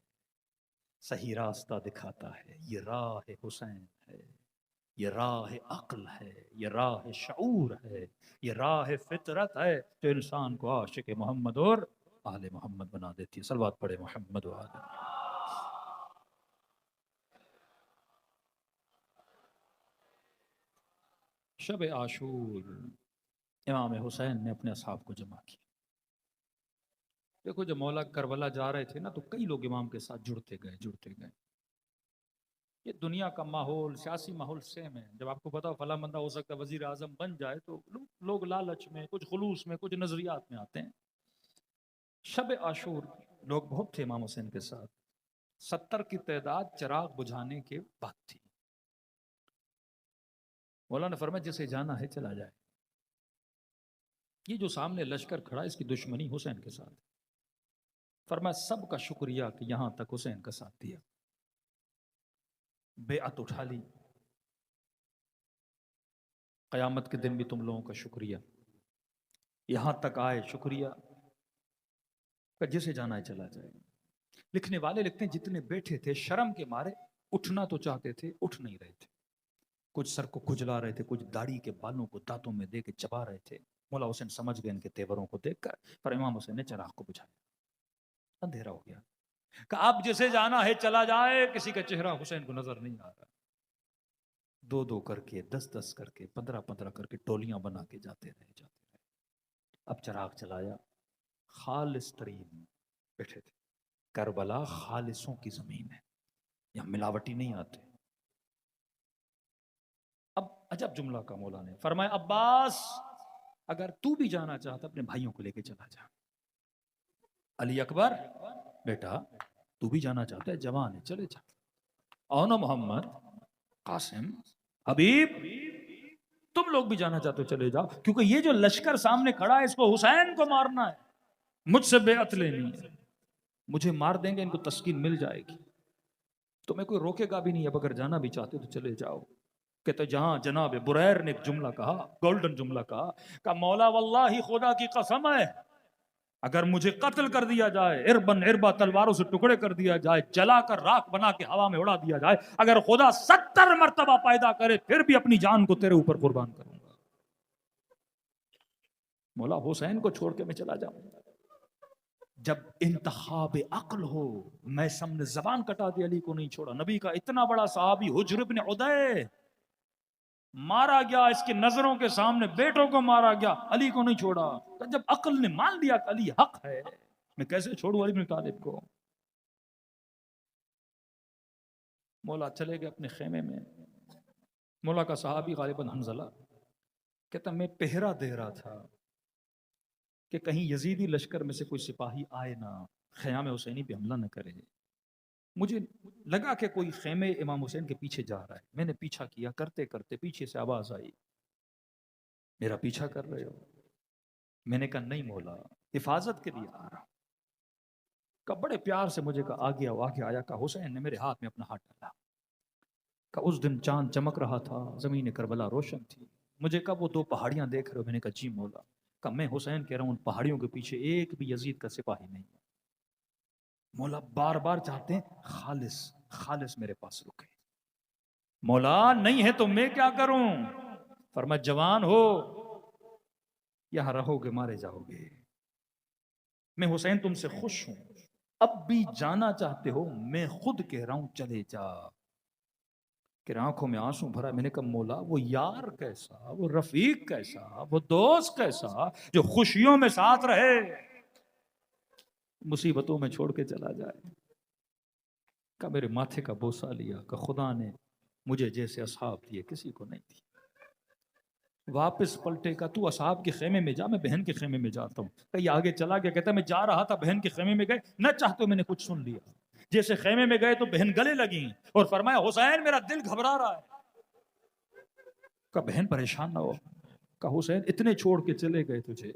صحیح راستہ دکھاتا ہے، یہ راہ حسین ہے، یہ راہ عقل ہے، یہ راہ شعور ہے، یہ راہ فطرت ہے جو انسان کو عاشق محمد اور آل محمد بنا دیتی ہے۔ صلوات پڑھے محمد و آل۔ شب عاشور امام حسین نے اپنے اصحاب کو جمع کیا۔ دیکھو جب مولا کربلا جا رہے تھے نا تو کئی لوگ امام کے ساتھ جڑتے گئے۔ یہ دنیا کا ماحول، سیاسی ماحول سیم ہے۔ جب آپ کو پتا ہو فلاں بندہ ہو سکتا ہے وزیر اعظم بن جائے تو لوگ لالچ میں، کچھ خلوص میں، کچھ نظریات میں آتے ہیں۔ شب عاشور لوگ بہت تھے امام حسین کے ساتھ، 70 کی تعداد چراغ بجھانے کے بعد تھی۔ مولا نے فرمایا جسے جانا ہے چلا جائے۔ یہ جو سامنے لشکر کھڑا اس کی دشمنی حسین کے ساتھ۔ فرمایا سب کا شکریہ کہ یہاں تک حسین کا ساتھ دیا، بیعت اٹھا لی، قیامت کے دن بھی تم لوگوں کا شکریہ، یہاں تک آئے شکریہ کہ جسے جانا ہے چلا جائے۔ لکھنے والے لکھتے ہیں جتنے بیٹھے تھے شرم کے مارے اٹھنا تو چاہتے تھے، اٹھ نہیں رہے تھے، کچھ سر کو کھجلا رہے تھے، کچھ داڑھی کے بالوں کو دانتوں میں دے کے چبا رہے تھے۔ مولا حسین سمجھ گئے ان کے تیوروں کو دیکھ کر، پر امام حسین نے چراغ کو بجھایا، اندھیرا ہو گیا کہ اب جسے جانا ہے چلا جائے۔ کسی کا چہرہ حسین کو نظر نہیں آ رہا، 2 کر کے، 10 کر کے، 15 کر کے ٹولیاں بنا کے جاتے رہے۔ اب چراغ چلایا، خالص ترین بیٹھے تھے۔ کربلا خالصوں کی زمین ہے، یہاں ملاوٹی نہیں آتے۔ اب عجب جملہ کا مولا نے فرمایا عباس اگر تو بھی جانا چاہتا اپنے بھائیوں کو لے کے چلا جا۔ علی اکبر بیٹا تو بھی جانا چاہتا ہے، جوان ہے، چلے جا۔ اونا محمد، قاسم، حبیب تم لوگ بھی جانا چاہتے ہو چلے جاؤ، کیونکہ یہ جو لشکر سامنے کھڑا ہے اس کو حسین کو مارنا ہے، مجھ سے بیعت لینی ہے، مجھے مار دیں گے ان کو تسکین مل جائے گی، تمہیں کوئی روکے گا بھی نہیں۔ اب اگر جانا بھی چاہتے تو چلے جاؤ۔ کہتے جہاں جناب بریر نے ایک جملہ کہا، گولڈن جملہ کہا کہ مولا واللہ خدا کی قسم ہے اگر مجھے قتل کر دیا جائے، اربن اربا تلواروں سے ٹکڑے کر دیا جائے، جلا کر راکھ بنا کے ہوا میں اڑا دیا جائے، اگر خدا 70 مرتبہ پیدا کرے پھر بھی اپنی جان کو تیرے اوپر قربان کروں گا۔ مولا حسین کو چھوڑ کے میں چلا جاؤں گا۔ جب انتخاب عقل ہو، میں سامنے زبان کٹا دی، علی کو نہیں چھوڑا۔ نبی کا اتنا بڑا صحابی حجر بن عدی مارا گیا، اس کی نظروں کے سامنے بیٹوں کو مارا گیا، علی کو نہیں چھوڑا۔ جب عقل نے مان لیا کہ علی حق ہے، میں کیسے چھوڑوں علی بن طالب کو؟ مولا چلے گئے اپنے خیمے میں۔ مولا کا صحابی غالباً حنظلہ کہتا میں پہرا دے رہا تھا کہ کہیں یزیدی لشکر میں سے کوئی سپاہی آئے نہ، خیام حسینی پہ حملہ نہ کرے۔ مجھے لگا کہ کوئی خیمے امام حسین کے پیچھے جا رہا ہے، میں نے پیچھا کیا، کرتے کرتے پیچھے سے آواز آئی میرا پیچھا کر رہے ہو؟ میں نے کہا نہیں مولا، حفاظت کے لیے آ رہا ہوں۔ کہ بڑے پیار سے مجھے کہا آگے آؤ، آگے آیا۔ کہ حسین نے میرے ہاتھ میں اپنا ہاتھ ڈالا۔ کہ اس دن چاند چمک رہا تھا، زمین کربلا روشن تھی۔ مجھے کہا وہ 2 پہاڑیاں دیکھ رہے ہو؟ میں نے کہا جی مولا۔ کہ میں حسین کہہ رہا ہوں ان پہاڑیوں کے پیچھے ایک بھی یزید کا سپاہی نہیں ہے۔ مولا بار بار چاہتے ہیں خالص خالص میرے پاس رکے۔ مولا نہیں ہے تو میں کیا کروں؟ فرمایا جوان ہو، یہاں رہو گے مارے جاؤ گے، میں حسین تم سے خوش ہوں، اب بھی جانا چاہتے ہو میں خود کہہ رہا ہوں چلے جا۔ کہ آنکھوں میں آنسو بھرا۔ میں نے کہا مولا وہ یار کیسا، وہ رفیق کیسا، وہ دوست کیسا جو خوشیوں میں ساتھ رہے، مصیبتوں میں چھوڑ کے چلا جائے۔ کہ میرے ماتھے کا بوسہ لیا کہ خدا نے مجھے جیسے اصحاب دیے کسی کو نہیں دی۔ واپس پلٹے کا تو اصحاب کے خیمے میں جا، میں بہن کے خیمے میں جاتا ہوں۔ کہ یہ آگے چلا گیا، کہتا میں جا رہا تھا بہن کے خیمے میں گئے، نہ چاہتے میں نے کچھ سن لیا۔ جیسے خیمے میں گئے تو بہن گلے لگیں اور فرمایا حسین میرا دل گھبرا رہا ہے۔ کہ بہن پریشان نہ ہو۔ کہ حسین اتنے چھوڑ کے چلے گئے تجھے،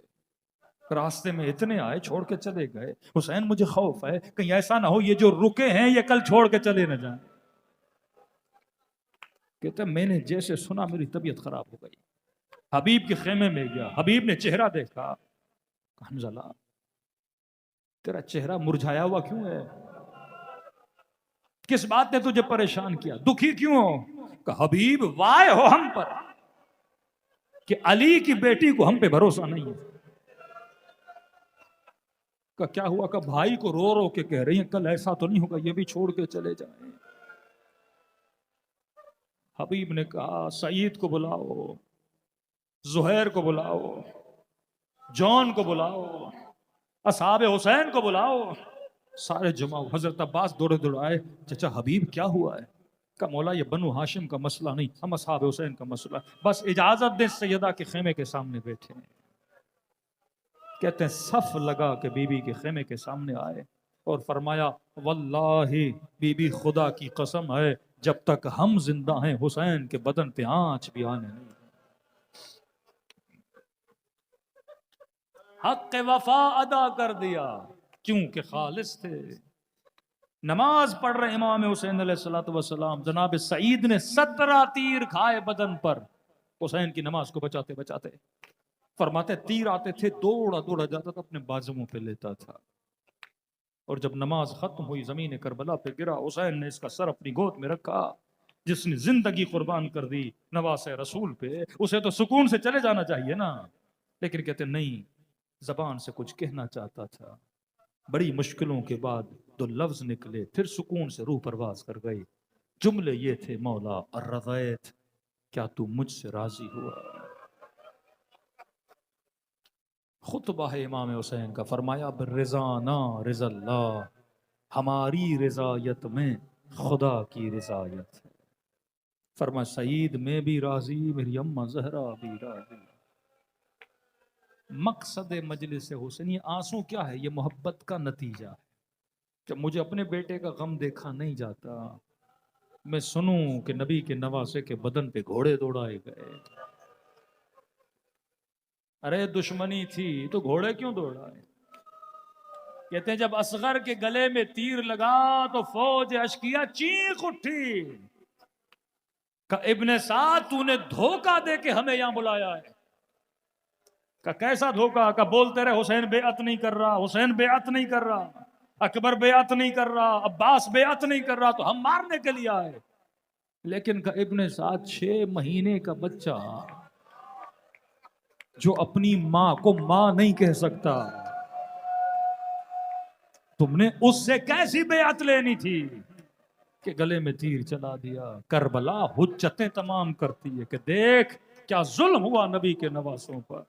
راستے میں اتنے آئے چھوڑ کے چلے گئے، حسین مجھے خوف ہے کہیں ایسا نہ ہو یہ جو رکے ہیں یہ کل چھوڑ کے چلے نہ جائیں۔ کہتے ہیں میں نے جیسے سنا میری طبیعت خراب ہو گئی، حبیب کے خیمے میں گیا، حبیب نے چہرہ دیکھا، حنظلہ تیرا چہرہ مرجھایا ہوا کیوں ہے؟ کس بات نے تجھے پریشان کیا؟ دکھی کیوں ہو؟ کہ حبیب وائے ہو ہم پر کہ علی کی بیٹی کو ہم پہ بھروسہ نہیں ہے۔ کہ کیا ہوا؟ کہ بھائی کو رو رو کے کہہ رہی ہیں کل ایسا تو نہیں ہوگا یہ بھی چھوڑ کے چلے جائیں۔ حبیب نے کہا سعید کو بلاؤ، زہیر کو بلاؤ، جون کو بلاؤ، اصحاب حسین کو بلاؤ، سارے جمع۔ حضرت عباس دوڑے دوڑائے، چچا حبیب کیا ہوا ہے؟ کہ مولا یہ بنو ہاشم کا مسئلہ نہیں، ہم اصحاب حسین کا مسئلہ، بس اجازت دیں سیدہ کے خیمے کے سامنے بیٹھے ہیں۔ کہتے ہیں صف لگا کے بی بی کے خیمے کے سامنے آئے اور فرمایا واللہ بی بی خدا کی قسم ہے جب تک ہم زندہ ہیں حسین کے بدن پہ آنچ بھی آنے نہیں۔ حق وفا ادا کر دیا کیونکہ خالص تھے۔ نماز پڑھ رہے امام حسین علیہ السلام، جناب سعید نے 17 تیر کھائے بدن پر حسین کی نماز کو بچاتے بچاتے۔ فرماتے تیر آتے تھے دوڑا دوڑا جاتا تھا اپنے بازوؤں پہ لیتا تھا، اور جب نماز ختم ہوئی زمین کربلا پہ گرا، حسین نے اس کا سر اپنی گود میں رکھا۔ جس نے زندگی قربان کر دی نواز رسول پہ اسے تو سکون سے چلے جانا چاہیے نا، لیکن کہتے نہیں، زبان سے کچھ کہنا چاہتا تھا، بڑی مشکلوں کے بعد دو لفظ نکلے، پھر سکون سے روح پرواز کر گئی۔ جملے یہ تھے مولا الرضیت، کیا تو مجھ سے راضی ہوا؟ خطبہ ہے امام حسین کا، فرمایا بالرضانا رضا اللہ، ہماری رضایت میں خدا کی رضایت ہے۔ فرمایا سعید میں بھی راضی، میری اماں زہرا بھی راضی۔ مقصد مجلس حسین، یہ آنسو کیا ہے؟ یہ محبت کا نتیجہ ہے۔ جب مجھے اپنے بیٹے کا غم دیکھا نہیں جاتا، میں سنوں کہ نبی کے نواسے کے بدن پہ گھوڑے دوڑائے گئے، ارے دشمنی تھی تو گھوڑے کیوں دوڑائے؟ کہتے ہیں جب اصغر کے گلے میں تیر لگا تو فوج اشکیا چیخ اٹھی کہ ابن سعد تو نے دھوکہ دے کے ہمیں یہاں بلایا ہے۔ کہ کیسا دھوکہ؟ کہ بولتے رہے حسین بیعت نہیں کر رہا، حسین بیعت نہیں کر رہا، اکبر بیعت نہیں کر رہا، عباس بیعت نہیں کر رہا، تو ہم مارنے کے لیے آئے۔ لیکن کہ ابن سعد 6 مہینے کا بچہ جو اپنی ماں کو ماں نہیں کہہ سکتا، تم نے اس سے کیسی بیعت لینی تھی کہ گلے میں تیر چلا دیا؟ کربلا حجتیں تمام کرتی ہے کہ دیکھ کیا ظلم ہوا نبی کے نواسوں پر۔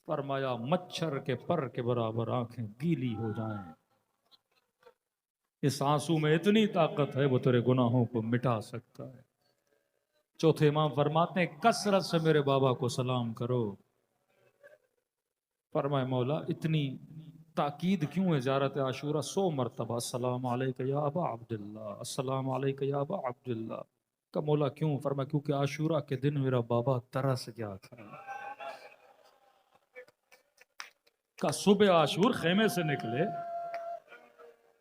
فرمایا مچھر کے پر کے برابر آنکھیں گیلی ہو جائیں، اس آنسو میں اتنی طاقت ہے وہ تیرے گناہوں کو مٹا سکتا ہے۔ چوتھے امام فرماتے ہیں کثرت سے میرے بابا کو سلام کرو۔ فرمائے مولا اتنی تاکید کیوں ہے زیارت عاشورہ 100 مرتبہ السلام علیکہ یا ابا عبداللہ، السلام علیکہ یا ابا عبداللہ؟ کہ مولا کیوں؟ فرمایا کیونکہ عاشورہ کے دن میرا بابا ترس گیا تھا۔ کہ صبح عاشور خیمے سے نکلے،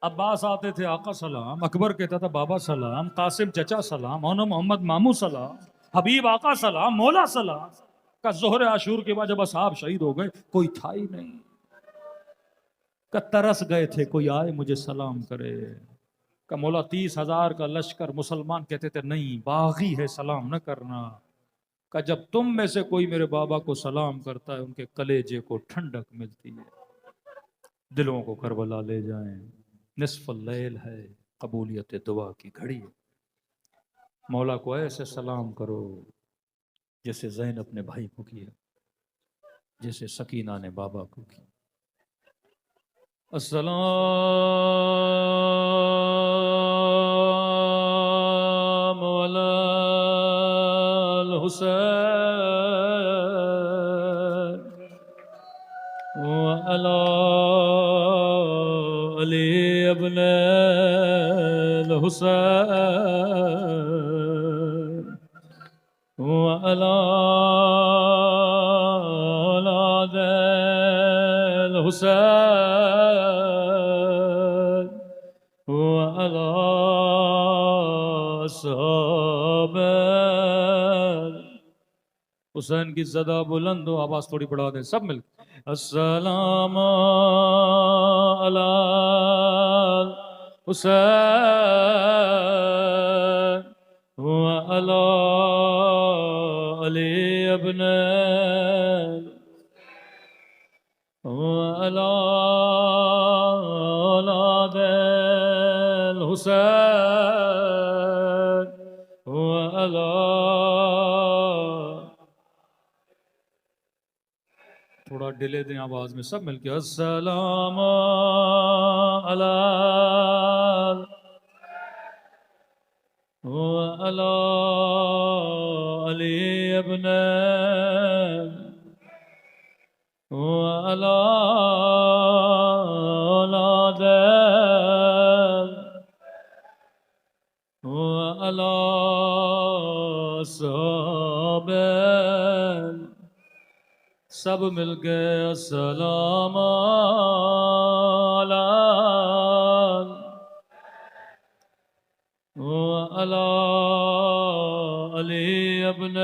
عباس آتے تھے آقا سلام، اکبر کہتا تھا بابا سلام، قاسم چچا سلام، مونا محمد مامو سلام، حبیب آقا سلام، مولا سلام۔ کہ ظہر عاشور کے بعد جب اصحاب شہید ہو گئے کوئی تھا ہی نہیں، کہ ترس گئے تھے کوئی آئے مجھے سلام کرے۔ کہ مولا 30,000 کا لشکر، مسلمان کہتے تھے نہیں باغی ہے سلام نہ کرنا۔ کہ جب تم میں سے کوئی میرے بابا کو سلام کرتا ہے ان کے کلیجے کو ٹھنڈک ملتی ہے۔ دلوں کو کربلا لے جائیں، نصف اللیل ہے، قبولیت دعا کی گھڑی ہے۔ مولا کو ایسے سلام کرو جیسے زین اپنے بھائی کو کیا، جیسے سکینہ نے بابا کو کیا۔ السلام علی الحسین وعلی علی ابن الحسین وعلی اولاد الحسين وعلى أصحابه حسین کی صدا بلند ہو، آواز تھوڑی بڑھا دیں سب مل کے السلام علی حسین وعلی علی ابن وعلی اولاد الحسین وعلی تھوڑا ڈیلے دیں آواز میں سب مل کے السلام علی وعلی علی ابن وعلی اولاد وعلی صحابہ سب مل کے السلام علی وعلی علی ابن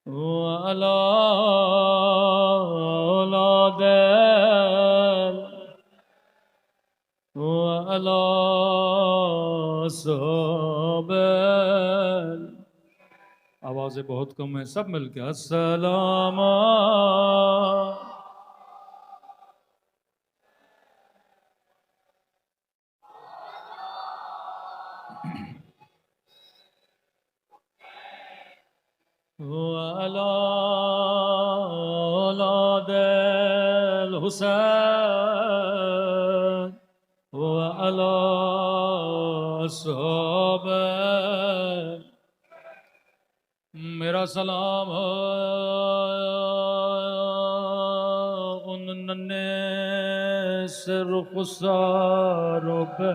وعلی اولاد وعلی صحابہ آوازیں بہت کم ہیں سب مل کے السلام وعلی اولاد الحسین وعلی صحابہ میرا سلام ان ننے سے رخساروں پہ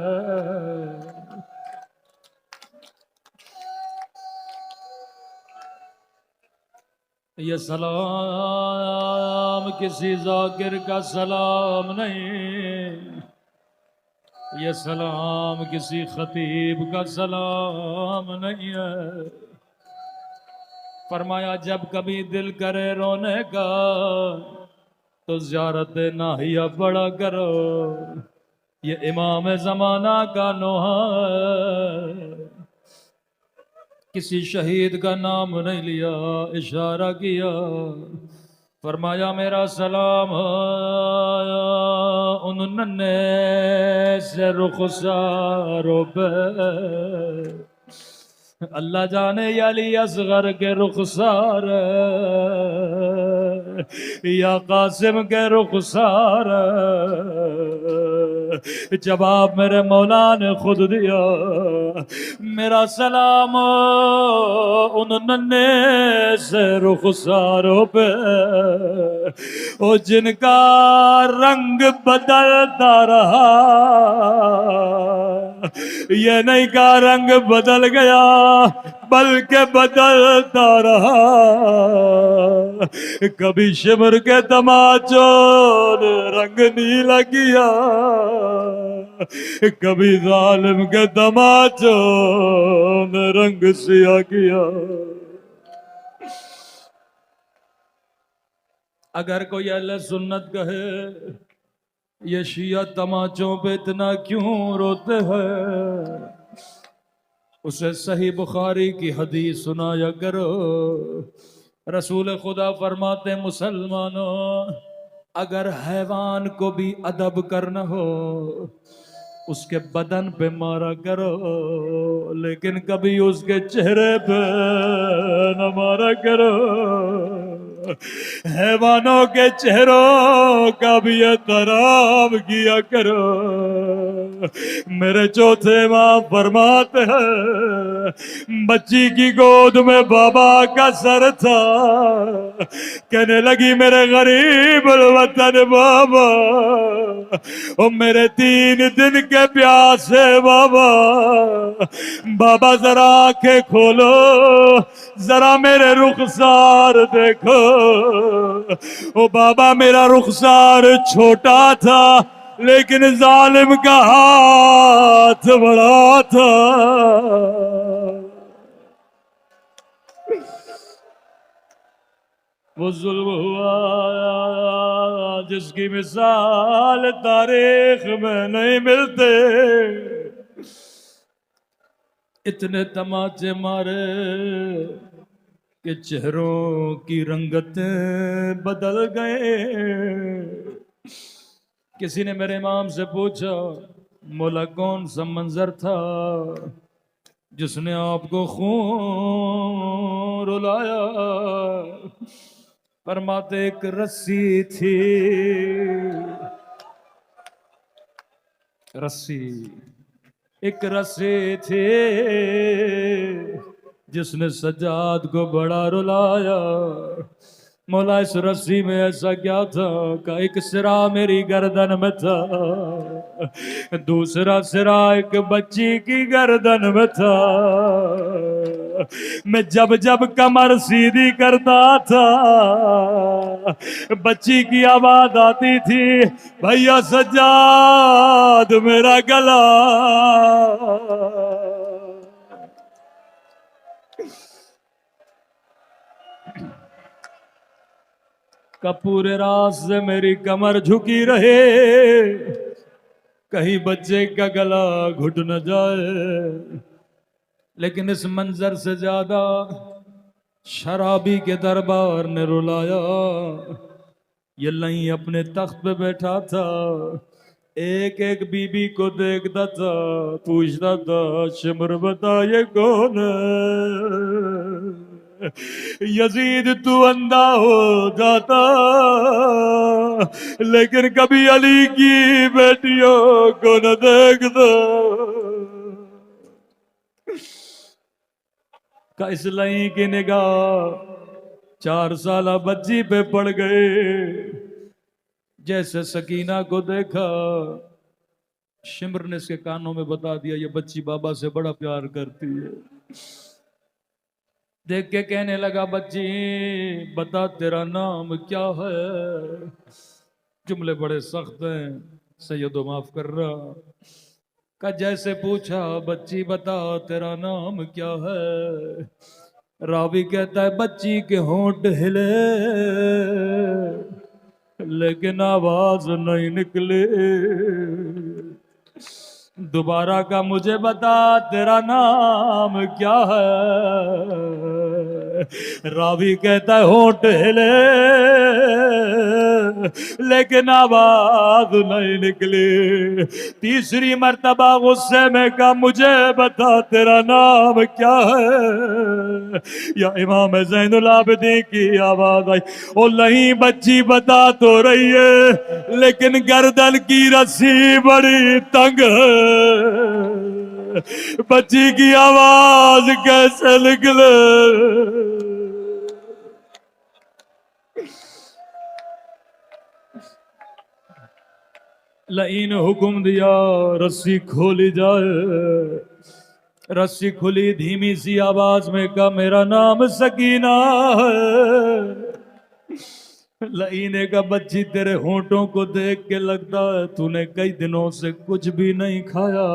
یہ سلام کسی ذاکر کا سلام نہیں، یہ سلام کسی خطیب کا سلام نہیں ہے۔ فرمایا جب کبھی دل کرے رونے کا تو زیارت ناحیہ پڑھا کرو، یہ امام زمانہ کا نوحہ ہے۔ کسی شہید کا نام نہیں لیا، اشارہ کیا، فرمایا میرا سلام ان ننے سے رخساروں پہ۔ اللہ جانے یا علی اصغر کے رخسار یا قاسم کے رخسار، جواب میرے مولا نے خود دیا۔ میرا سلام ان ننے سے رخساروں پہ او جن کا رنگ بدلتا رہا، یہ نہیں کا رنگ بدل گیا بلکہ بدلتا رہا۔ کبھی شمر کے تماچوں نے رنگ نیلا کیا، کبھی ظالم کے تماچوں نے رنگ سیاہ کیا۔ اگر کوئی اہل سنت کہے یہ شیعہ تماچوں پہ اتنا کیوں روتے ہیں، اسے صحیح بخاری کی حدیث سنایا کرو۔ رسول خدا فرماتے مسلمانوں اگر حیوان کو بھی ادب کرنا ہو اس کے بدن پہ مارا کرو، لیکن کبھی اس کے چہرے پہ نہ مارا کرو۔ حیوانوں کے چہروں کا بھی احترام کیا کرو۔ میرے چوتھے امام فرماتے ہیں بچی کی گود میں بابا کا سر تھا، کہنے لگی میرے غریب الوطن بابا، او میرے 3 دن کے پیاسے بابا، بابا ذرا آنکھیں کھولو، ذرا میرے رخسار دیکھو۔ او بابا میرا رخسار چھوٹا تھا لیکن ظالم کا ہاتھ بڑا تھا. وہ ظلم ہوا جس کی مثال تاریخ میں نہیں ملتے. اتنے تماچے مارے کہ چہروں کی رنگتیں بدل گئے. کسی نے میرے امام سے پوچھا مولا کون سا منظر تھا جس نے آپ کو خون رلایا؟ فرماتے ایک رسی تھی، رسی ایک رسی تھی جس نے سجاد کو بڑا رلایا. مولا اس رسی میں ایسا کیا تھا کہ ایک سرا میری گردن میں تھا، دوسرا سرا ایک بچی کی گردن میں تھا. میں جب جب کمر سیدھی کرتا تھا بچی کی آواز آتی تھی بھیا سجاد میرا گلا. کا پورے راز سے میری کمر جھکی رہے کہیں بچے کا گلا گھٹ نہ جائے. لیکن اس منظر سے زیادہ شرابی کے دربار نے رلایا. یہ لئی اپنے تخت پہ بیٹھا تھا، ایک ایک بی بی کو دیکھتا تھا، پوچھتا تھا شمر بتا یہ کون ہے؟ یزید تو اندھا ہو جاتا لیکن کبھی علی کی بیٹیوں کو نہ دیکھتا. کا اس لئی کی نگاہ 4 سالہ بچی پہ پڑ گئے. جیسے سکینہ کو دیکھا شمر نے اس کے کانوں میں بتا دیا یہ بچی بابا سے بڑا پیار کرتی ہے. دیکھ کے کہنے لگا بچی بتا تیرا نام کیا ہے؟ جملے بڑے سخت ہیں سیدو معاف کر رہا. کہ جیسے پوچھا بچی بتا تیرا نام کیا ہے؟ راوی کہتا ہے بچی کے ہونٹ ہلے لیکن آواز نہیں نکلے. دوبارہ کا مجھے بتا تیرا نام کیا ہے؟ راوی کہتا ہے ہونٹ ہلے لیکن آواز نہیں نکلی. تیسری مرتبہ غصے میں کہا مجھے بتا تیرا نام کیا ہے؟ یا امام زین العابدین کی آواز آئی او نہیں بچی بتا تو رہی ہے لیکن گردن کی رسی بڑی تنگ ہے. بچی کی آواز کیسے نکلے؟ لئین حکم دیا رسی کھولی جائے. رسی کھلی، دھیمی سی آواز میں کہا میرا نام سکینہ ہے. لئینے کا بچی تیرے ہونٹوں کو دیکھ کے لگتا ہے تو نے کئی دنوں سے کچھ بھی نہیں کھایا.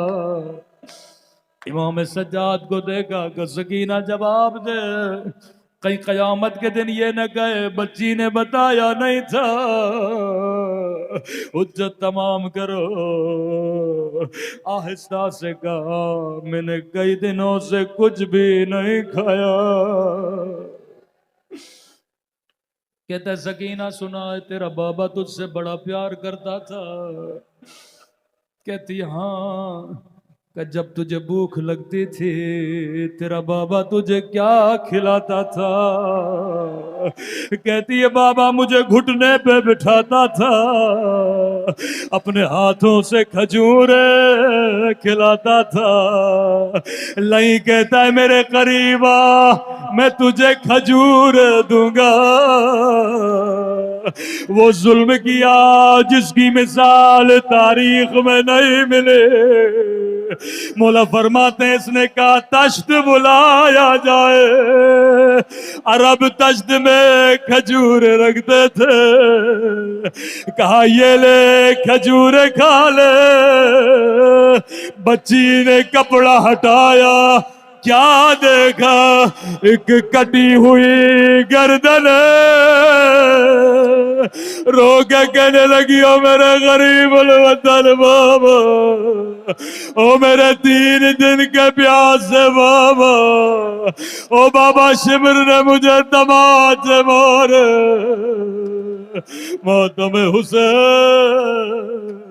امام سجاد کو دیکھا کہ سکینہ جواب دے کہیں قیامت کے دن یہ نہ کہے بچی نے بتایا نہیں تھا. حجت تمام کرو. آہستہ سے کہا میں نے کئی دنوں سے کچھ بھی نہیں کھایا. کہتا ہے سکینہ سنا ہے تیرا بابا تجھ سے بڑا پیار کرتا تھا. کہتی ہاں. کہ جب تجھے بھوک لگتی تھی تیرا بابا تجھے کیا کھلاتا تھا؟ کہتی ہے بابا مجھے گھٹنے پہ بٹھاتا تھا، اپنے ہاتھوں سے کھجورے کھلاتا تھا. لئی کہتا ہے میرے قریب آ میں تجھے کھجور دوں گا. وہ ظلم کیا جس کی مثال تاریخ میں نہیں ملے. مولا فرماتے ہیں اس نے کہا تشت بلایا جائے. عرب تشت میں کھجور رکھتے تھے. کہا یہ لے کھجور کھا لے. بچی نے کپڑا ہٹایا, کیا دیکھا, ایک کٹی ہوئی گردن. رو کے کہنے لگی او میرے غریب الوطن بابا, او میرے 3 دن کے پیاس سے بابا, او بابا شمر نے مجھے دماد سے مارے. ماتم حسین